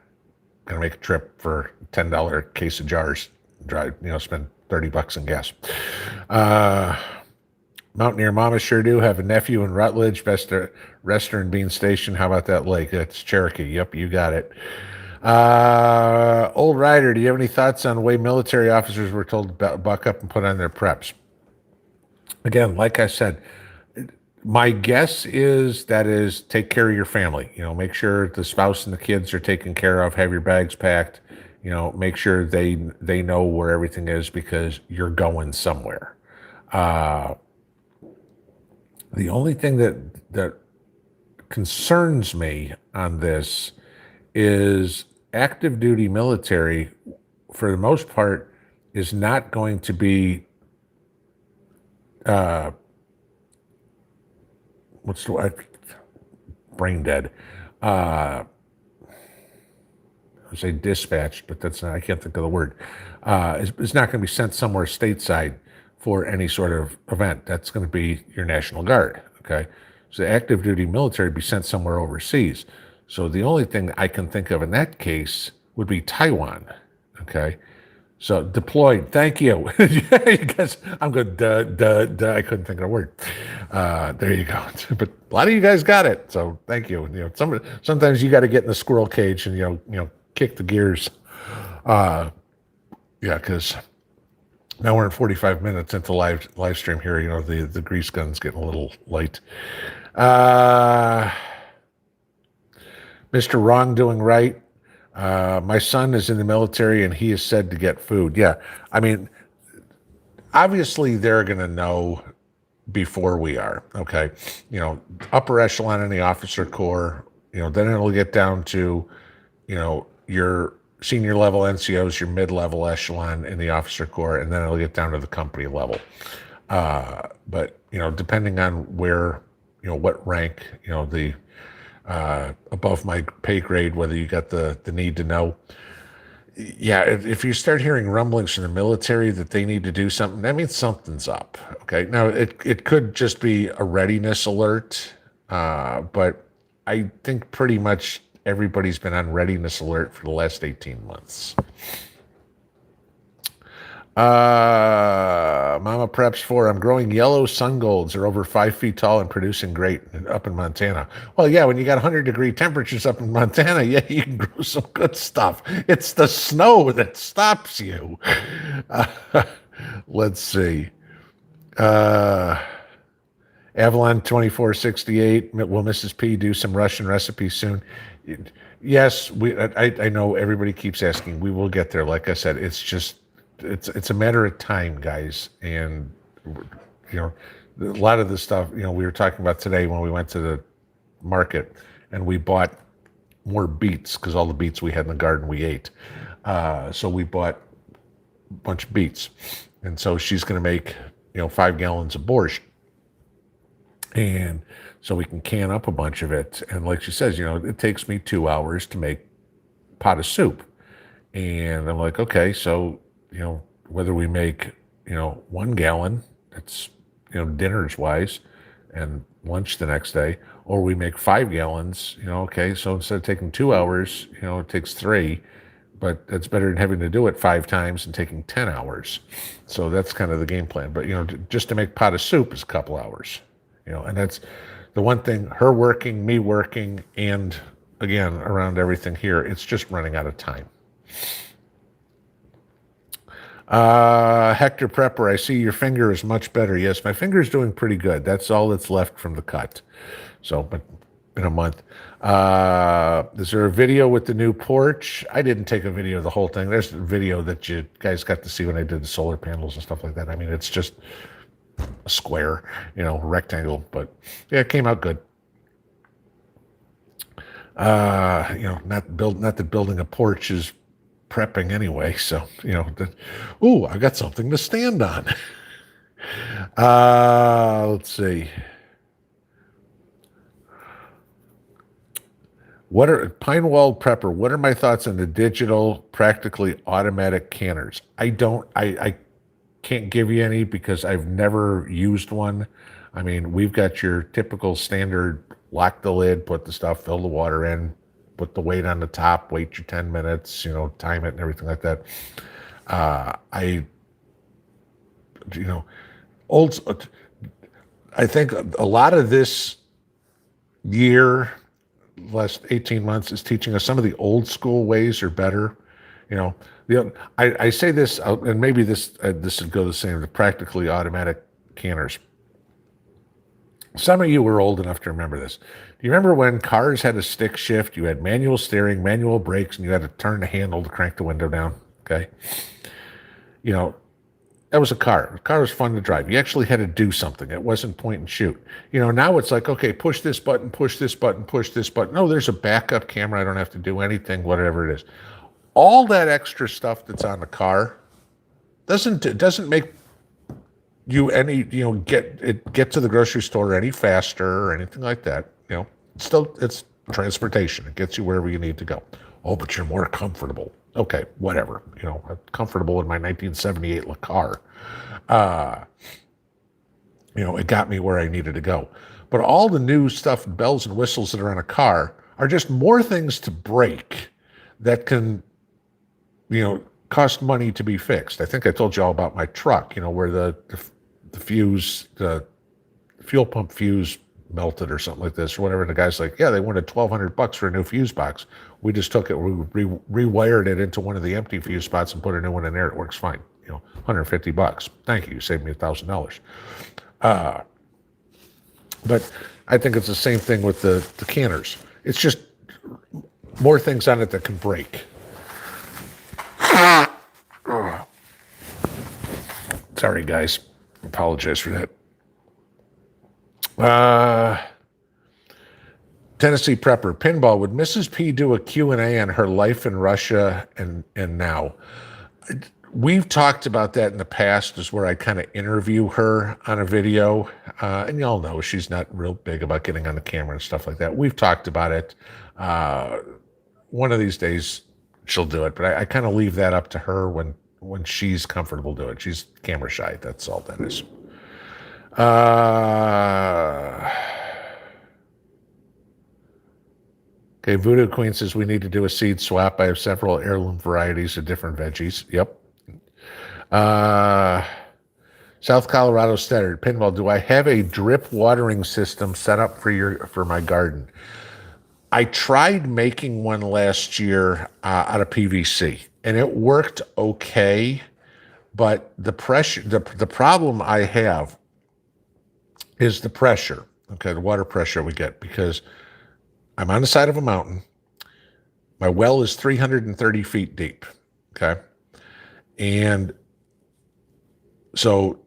going to make a trip for $10 case of jars. Drive, spend $30 in gas. Mountaineer Mama sure do have a nephew in Rutledge, best rester and bean station. How about that lake? That's Cherokee. Yep, you got it. Old Rider, do you have any thoughts on the way military officers were told to buck up and put on their preps? Again, like I said, my guess is take care of your family. Make sure the spouse and the kids are taken care of. Have your bags packed. Make sure they know where everything is because you're going somewhere. The only thing that concerns me on this is active duty military, for the most part, is not going to be brain dead. I say dispatched, but that's not, I can't think of the word. It's not going to be sent somewhere stateside for any sort of event. That's going to be your National Guard. Okay, so the active duty military would be sent somewhere overseas. So the only thing I can think of in that case would be Taiwan. Okay. So deployed. Thank you. Because I'm good. I couldn't think of a word. There you go. But a lot of you guys got it. So thank you. Sometimes you got to get in the squirrel cage and, kick the gears. Because now we're in 45 minutes into live stream here. The grease gun's getting a little light. Mr. Wrongdoing Right. My son is in the military and he is said to get food. Yeah. I mean, obviously they're going to know before we are. Okay. Upper echelon in the officer corps, then it'll get down to, your senior level NCOs, your mid-level echelon in the officer corps, and then it'll get down to the company level. But, depending on where, what rank, the above my pay grade, whether you got the need to know. Yeah, if you start hearing rumblings from the military that they need to do something, that means something's up. Okay, now it could just be a readiness alert, but I think pretty much everybody's been on readiness alert for the last 18 months. Mama Preps 4, I'm growing yellow sun golds. They're over 5 feet tall and producing great up in Montana. Well, yeah, when you got 100-degree temperatures up in Montana, yeah, you can grow some good stuff. It's the snow that stops you. Uh, let's see. Uh, Avalon 2468. Will Mrs. P do some Russian recipes soon? Yes, I know everybody keeps asking. We will get there. Like I said, it's a matter of time, guys. And you know, a lot of the stuff, we were talking about today when we went to the market and we bought more beets because all the beets we had in the garden we ate. So we bought a bunch of beets, and so she's going to make 5 gallons of borscht. And so we can can up a bunch of it. And like she says, it takes me 2 hours to make a pot of soup. And I'm like, okay, so, whether we make, 1 gallon, that's, dinners wise, and lunch the next day, or we make 5 gallons, okay, so instead of taking 2 hours, it takes 3, but that's better than having to do it 5 times and taking 10 hours. So that's kind of the game plan. But, just to make a pot of soup is a couple hours. And that's the one thing, her working, me working, and again, around everything here, it's just running out of time. Hector Prepper, I see your finger is much better. Yes, my finger is doing pretty good. That's all that's left from the cut. So, but in a month. Is there a video with the new porch? I didn't take a video of the whole thing. There's a video that you guys got to see when I did the solar panels and stuff like that. I mean, it's just a square, rectangle, but yeah, it came out good. Not that building a porch is prepping anyway, so I got something to stand on. Let's see. Pineball Prepper, what are my thoughts on the digital, practically automatic canners? I can't give you any because I've never used one. I mean, we've got your typical standard lock the lid, put the stuff, fill the water in, put the weight on the top, wait your 10 minutes, time it and everything like that. I think a lot of this year, last 18 months, is teaching us some of the old school ways are better. I say this, and maybe this would go the same, the practically automatic canners. Some of you were old enough to remember this. Do you remember when cars had a stick shift? You had manual steering, manual brakes, and you had to turn the handle to crank the window down, okay? That was a car. The car was fun to drive. You actually had to do something. It wasn't point and shoot. Now it's like, okay, push this button, push this button, push this button. No, there's a backup camera. I don't have to do anything, whatever it is. All that extra stuff that's on the car doesn't make you any get to the grocery store any faster or anything like that. It's transportation. It gets you wherever you need to go. Oh, but you're more comfortable. Okay, whatever. I'm comfortable in my 1978 car. It got me where I needed to go. But all the new stuff, bells and whistles that are on a car, are just more things to break that can cost money to be fixed. I think I told you all about my truck, where the fuse, the fuel pump fuse melted or something like this or whatever. And the guy's like, yeah, they wanted $1,200 for a new fuse box. We just took it, we rewired it into one of the empty fuse spots and put a new one in there. It works fine. $150. Thank you. You saved me $1,000. But I think it's the same thing with the canners. It's just more things on it that can break. Sorry, guys. Apologize for that. Tennessee Prepper. Pinball, would Mrs. P do a Q&A on her life in Russia and now? We've talked about that in the past, is where I kind of interview her on a video. And y'all know she's not real big about getting on the camera and stuff like that. We've talked about it. One of these days she'll do it, but I kind of leave that up to her when she's comfortable doing it. She's camera shy. That's all that is. Okay, Voodoo Queen says we need to do a seed swap. I have several heirloom varieties of different veggies. Yep. Uh, South Colorado Standard Pinball. Do I have a drip watering system set up for my garden? I tried making one last year out of PVC, and it worked okay. But the problem I have is the pressure. Okay, the water pressure we get because I'm on the side of a mountain. My well is 330 feet deep. Okay, and so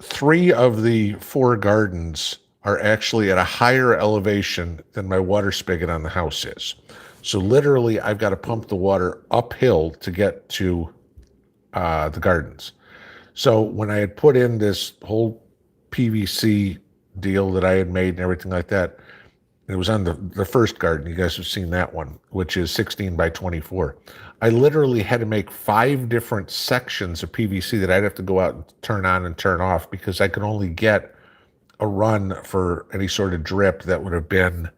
3 of the 4 gardens are actually at a higher elevation than my water spigot on the house is. So literally, I've got to pump the water uphill to get to the gardens. So when I had put in this whole PVC deal that I had made and everything like that, it was on the first garden. You guys have seen that one, which is 16 by 24. I literally had to make 5 different sections of PVC that I'd have to go out and turn on and turn off because I could only get a run for any sort of drip that would have been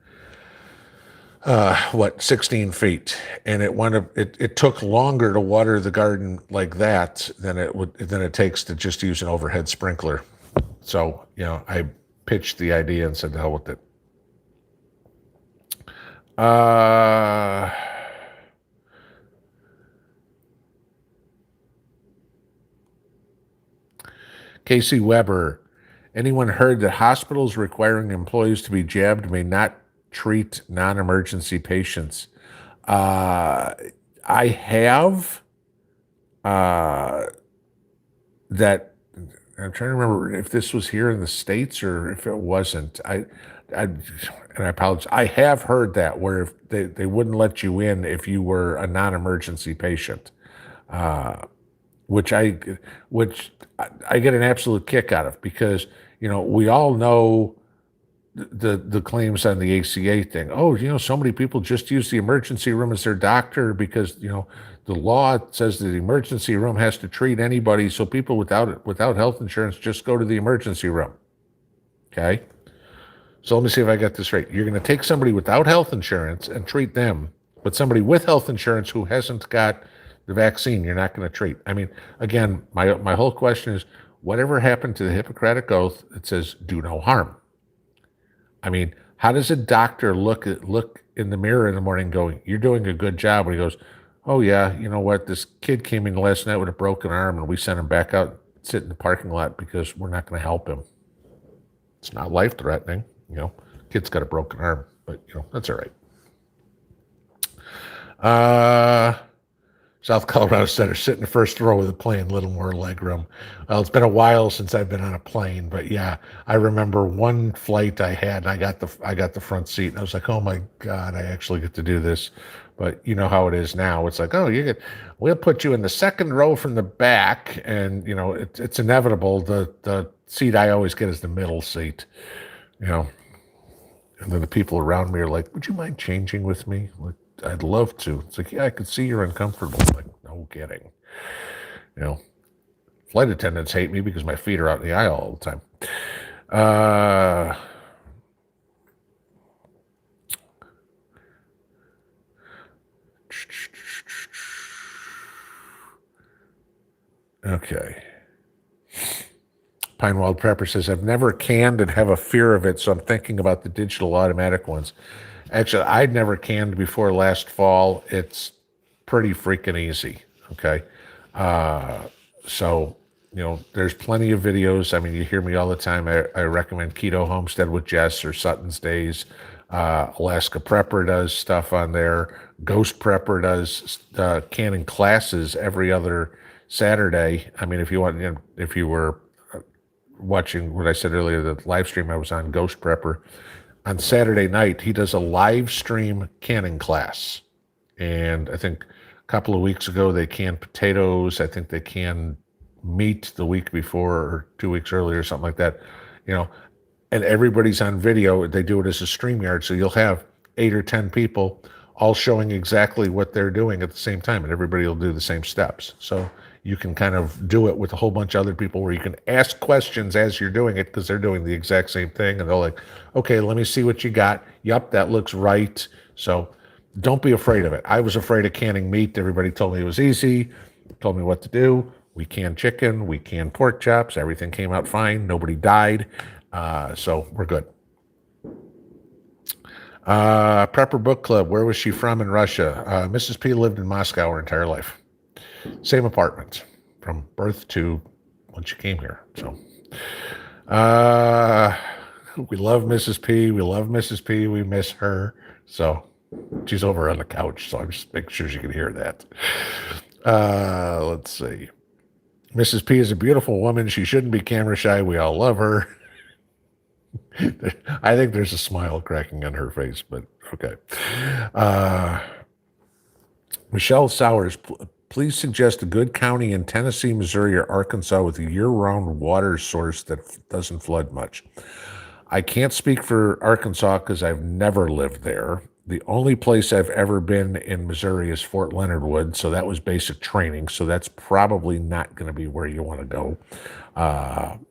16 feet, and it took longer to water the garden like that than it takes to just use an overhead sprinkler. So I pitched the idea and said the hell with it. Casey Weber, anyone heard that hospitals requiring employees to be jabbed may not treat non-emergency patients? I have that. I'm trying to remember if this was here in the States or if it wasn't. And I apologize. I have heard that where if they wouldn't let you in if you were a non-emergency patient, which I get an absolute kick out of because we all know the claims on the ACA thing. Oh, so many people just use the emergency room as their doctor because the law says that the emergency room has to treat anybody. So people without health insurance just go to the emergency room. Okay. So let me see if I got this right. You're going to take somebody without health insurance and treat them, but somebody with health insurance who hasn't got the vaccine, you're not going to treat. I mean, again, my whole question is, whatever happened to the Hippocratic Oath that says do no harm? I mean, how does a doctor look in the mirror in the morning going, you're doing a good job? And he goes, oh yeah, you know what? This kid came in last night with a broken arm and we sent him back out, sit in the parking lot because we're not going to help him. It's not life-threatening. Kid's got a broken arm, but that's all right. South Colorado Center, sit in the first row of the plane, little more leg room. Well, it's been a while since I've been on a plane, but yeah, I remember one flight I had, and I got the front seat, and I was like, oh my God, I actually get to do this. But you know how it is now. It's like, oh, we'll put you in the second row from the back, and it's inevitable. The seat I always get is the middle seat, And then the people around me are like, would you mind changing with me? Like, I'd love to. It's like, yeah, I could see you're uncomfortable. I'm like, no kidding. Flight attendants hate me because my feet are out in the aisle all the time. Okay. Pine Wild Prepper says, I've never canned and have a fear of it, so I'm thinking about the digital automatic ones. Actually, I'd never canned before last fall. It's pretty freaking easy, okay? So, there's plenty of videos. I mean, you hear me all the time. I recommend Keto Homestead with Jess or Sutton's Days. Alaska Prepper does stuff on there. Ghost Prepper does canning classes every other Saturday. I mean, if you were watching what I said earlier, the live stream I was on, Ghost Prepper, on Saturday night, he does a live stream canning class. And I think a couple of weeks ago, they canned potatoes. I think they canned meat the week before or 2 weeks earlier, something like that, and everybody's on video. They do it as a StreamYard. So you'll have 8 or 10 people all showing exactly what they're doing at the same time, and everybody will do the same steps. So you can kind of do it with a whole bunch of other people where you can ask questions as you're doing it because they're doing the exact same thing. And they're like, okay, let me see what you got. Yup, that looks right. So don't be afraid of it. I was afraid of canning meat. Everybody told me it was easy, told me what to do. We canned chicken, we canned pork chops. Everything came out fine. Nobody died. So we're good. Prepper Book Club. Where was she from in Russia? Mrs. P lived in Moscow her entire life. Same apartment from birth to when she came here. So we love Mrs. P. We love Mrs. P. We miss her. So she's over on the couch. So I'm just making sure she can hear that. Let's see. Mrs. P is a beautiful woman. She shouldn't be camera shy. We all love her. I think there's a smile cracking on her face, but okay. Michelle Sowers, please suggest a good county in Tennessee, Missouri, or Arkansas with a year-round water source that doesn't flood much. I can't speak for Arkansas because I've never lived there. The only place I've ever been in Missouri is Fort Leonard Wood, so that was basic training, so that's probably not going to be where you want to go.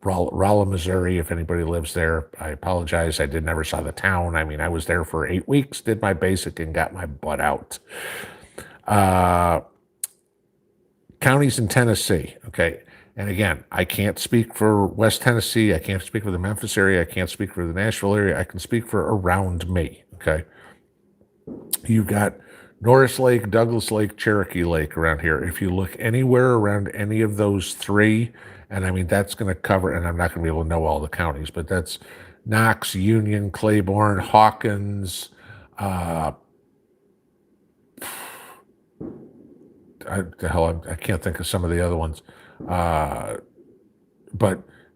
Rolla, Missouri, if anybody lives there, I apologize. I never saw the town. I mean, I was there for 8 weeks, did my basic, and got my butt out. Counties in Tennessee, okay? And again, I can't speak for West Tennessee. I can't speak for the Memphis area. I can't speak for the Nashville area. I can speak for around me, okay? You've got Norris Lake, Douglas Lake, Cherokee Lake around here. If you look anywhere around any of those three, and I mean, that's going to cover, and I'm not going to be able to know all the counties, but that's Knox, Union, Claiborne, Hawkins, I can't think of some of the other ones. But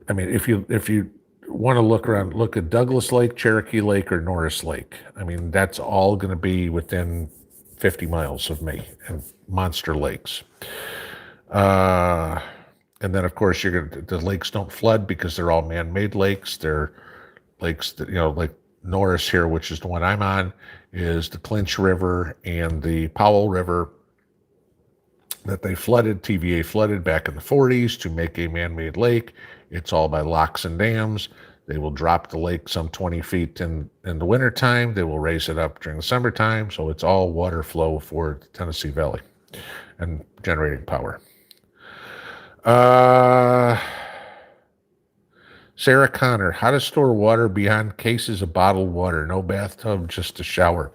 I mean, if you want to look around, look at Douglas Lake, Cherokee Lake, or Norris Lake. I mean, that's all going to be within 50 miles of me and monster lakes. And then, of course, the lakes don't flood because they're all man-made lakes. They're lakes that, like Norris here, which is the one I'm on, is the Clinch River and the Powell River that they flooded, TVA flooded back in the 40s to make a man-made lake. It's all by locks and dams. They will drop the lake some 20 feet in the wintertime. They will raise it up during the summertime. So it's all water flow for the Tennessee Valley and generating power. Sarah Connor, how to store water beyond cases of bottled water. No bathtub, just a shower.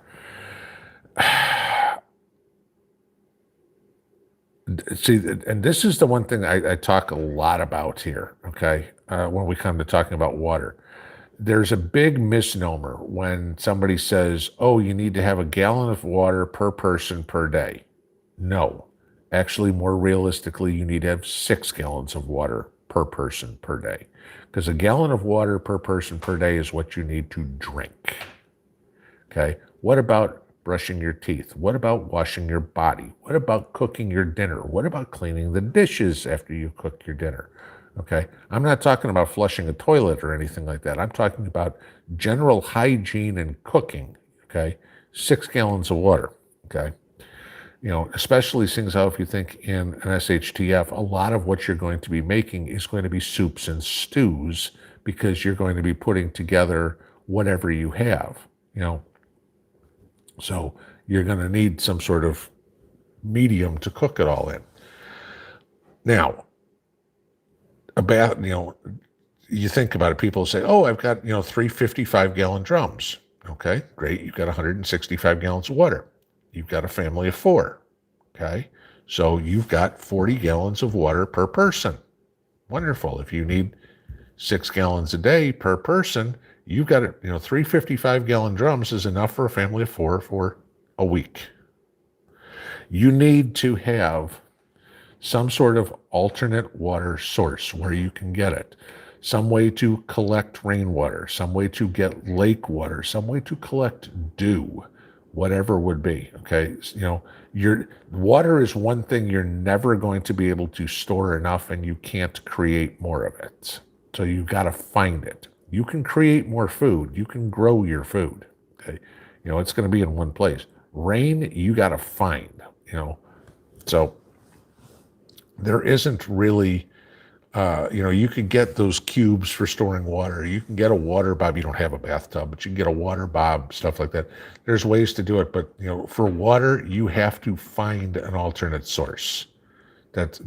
See, and this is the one thing I talk a lot about here, okay, when we come to talking about water. There's a big misnomer when somebody says, oh, you need to have a gallon of water per person per day. No. Actually, more realistically, you need to have 6 gallons of water per person per day. Because a gallon of water per person per day is what you need to drink. Okay? What about brushing your teeth? What about washing your body? What about cooking your dinner? What about cleaning the dishes after you cook your dinner? Okay? I'm not talking about flushing a toilet or anything like that. I'm talking about general hygiene and cooking. Okay? 6 gallons of water. Okay? Especially things out if you think in an SHTF, a lot of what you're going to be making is going to be soups and stews because you're going to be putting together whatever you have, So you're going to need some sort of medium to cook it all in. Now, a bath, you think about it, people say, oh, I've got, 3 55-gallon drums. Okay, great. You've got 165 gallons of water. You've got a family of 4, okay? So you've got 40 gallons of water per person. Wonderful. If you need 6 gallons a day per person, you've got, 3 55-gallon drums is enough for a family of 4 for a week. You need to have some sort of alternate water source where you can get it. Some way to collect rainwater, some way to get lake water, some way to collect dew. Whatever would be, okay? Your water is one thing you're never going to be able to store enough, and you can't create more of it. So you've got to find it. You can create more food. You can grow your food, okay? It's going to be in one place. Rain, you got to find, So there isn't really, you could get those cubes for storing water. You can get a water bob. You don't have a bathtub, but you can get a water bob, stuff like that. There's ways to do it, but for water, you have to find an alternate source. That's,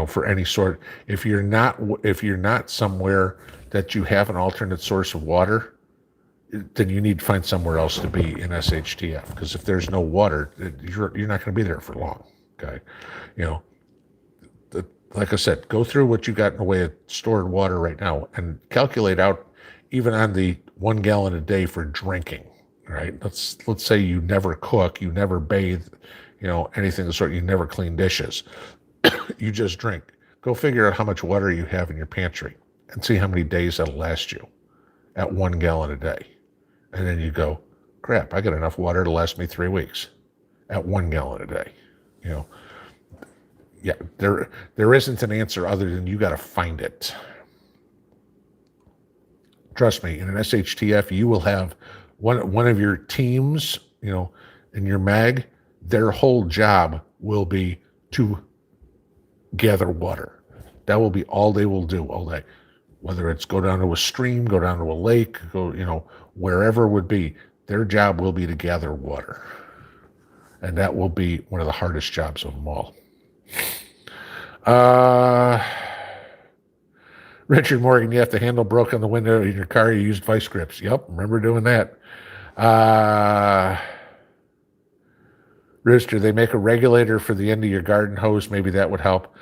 for any sort. If you're not somewhere that you have an alternate source of water, then you need to find somewhere else to be in SHTF. Because if there's no water, you're not going to be there for long. Okay, you know, like I said, go through what you got in the way of stored water right now and calculate out, even on the 1 gallon a day for drinking. Right? Let's say you never cook, you never bathe, anything of the sort. You never clean dishes. You just drink. Go figure out how much water you have in your pantry and see how many days that'll last you at 1 gallon a day. And then you go, crap, I got enough water to last me 3 weeks at 1 gallon a day. Yeah, there isn't an answer other than you got to find it. Trust me, in an SHTF, you will have one of your teams, in your mag, their whole job will be to gather water. That will be all they will do all day. Whether it's go down to a stream, go down to a lake, go, wherever it would be, their job will be to gather water. And that will be one of the hardest jobs of them all. Richard Morgan, you have the handle broke on the window in your car, you used vice grips. Yep, remember doing that. Rooster, they make a regulator for the end of your garden hose. Maybe that would help.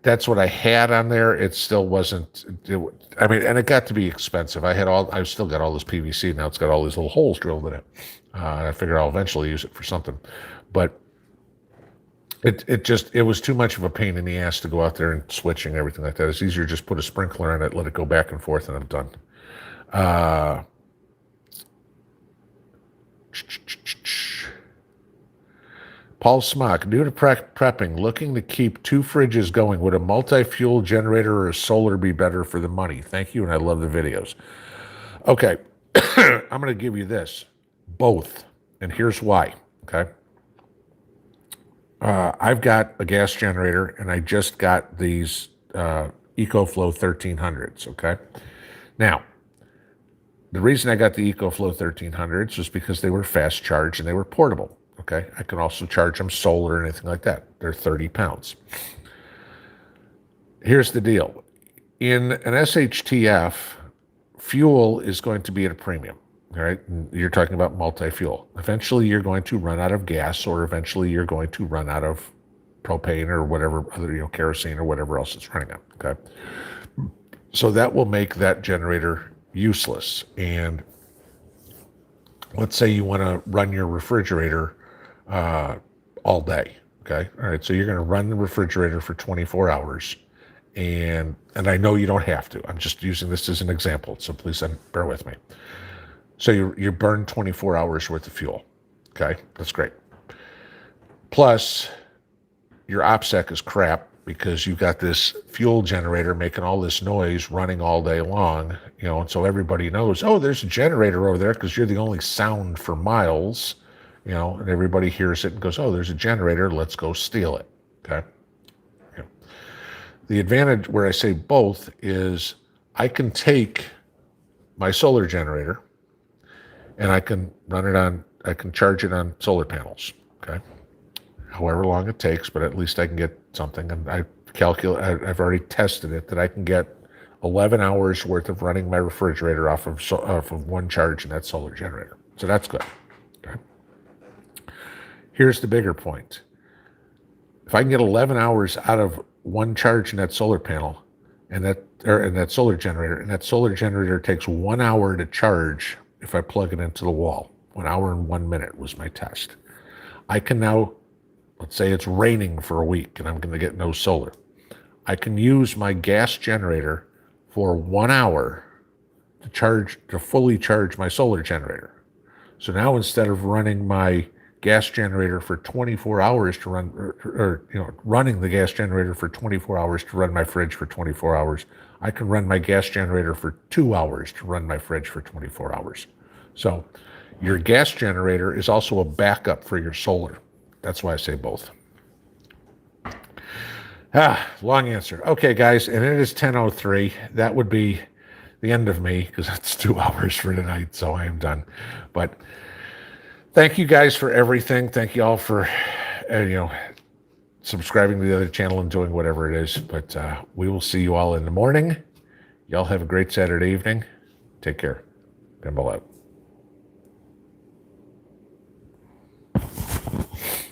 That's what I had on there. It still wasn't. And it got to be expensive. I've still got all this PVC now. It's got all these little holes drilled in it. I figure I'll eventually use it for something, but it was too much of a pain in the ass to go out there and switch and everything like that. It's easier to just put a sprinkler on it, let it go back and forth, and I'm done. Paul Smock, new to prepping, looking to keep 2 fridges going. Would a multi-fuel generator or a solar be better for the money? Thank you, and I love the videos. Okay, I'm going to give you this. Both, and here's why, okay? I've got a gas generator, and I just got these EcoFlow 1300s, okay? Now, the reason I got the EcoFlow 1300s was because they were fast charge and they were portable. Okay, I can also charge them solar or anything like that. They're 30 pounds. Here's the deal. In an SHTF, fuel is going to be at a premium. All right, you're talking about multi-fuel. Eventually, you're going to run out of gas, or eventually, you're going to run out of propane or whatever other, kerosene or whatever else it's running on. Okay, so that will make that generator useless. And let's say you want to run your refrigerator all day. Okay. All right. So you're going to run the refrigerator for 24 hours. And I know you don't have to. I'm just using this as an example. So please bear with me. So you burn 24 hours worth of fuel. Okay. That's great. Plus your OPSEC is crap because you've got this fuel generator making all this noise running all day long, and so everybody knows, oh, there's a generator over there because you're the only sound for miles. And everybody hears it and goes, oh, there's a generator, let's go steal it, okay? Yeah. The advantage where I say both is I can take my solar generator and I can charge it on solar panels, okay? However long it takes, but at least I can get something. And I've already tested it, that I can get 11 hours worth of running my refrigerator off of one charge in that solar generator. So that's good. Okay. Here's the bigger point. If I can get 11 hours out of one charge in that solar panel in that solar generator, and that solar generator takes 1 hour to charge if I plug it into the wall. 1 hour and 1 minute was my test. I can now, let's say it's raining for a week and I'm going to get no solar. I can use my gas generator for 1 hour to fully charge my solar generator. So now instead of running my gas generator for 24 hours to run, running the gas generator for 24 hours to run my fridge for 24 hours, I can run my gas generator for 2 hours to run my fridge for 24 hours. So your gas generator is also a backup for your solar. That's why I say both. Long answer. Okay, guys, and it is 10:03. That would be the end of me because it's 2 hours for tonight, so I am done. But thank you guys for everything. Thank you all for, subscribing to the other channel and doing whatever it is. But we will see you all in the morning. Y'all have a great Saturday evening. Take care. Pinball out.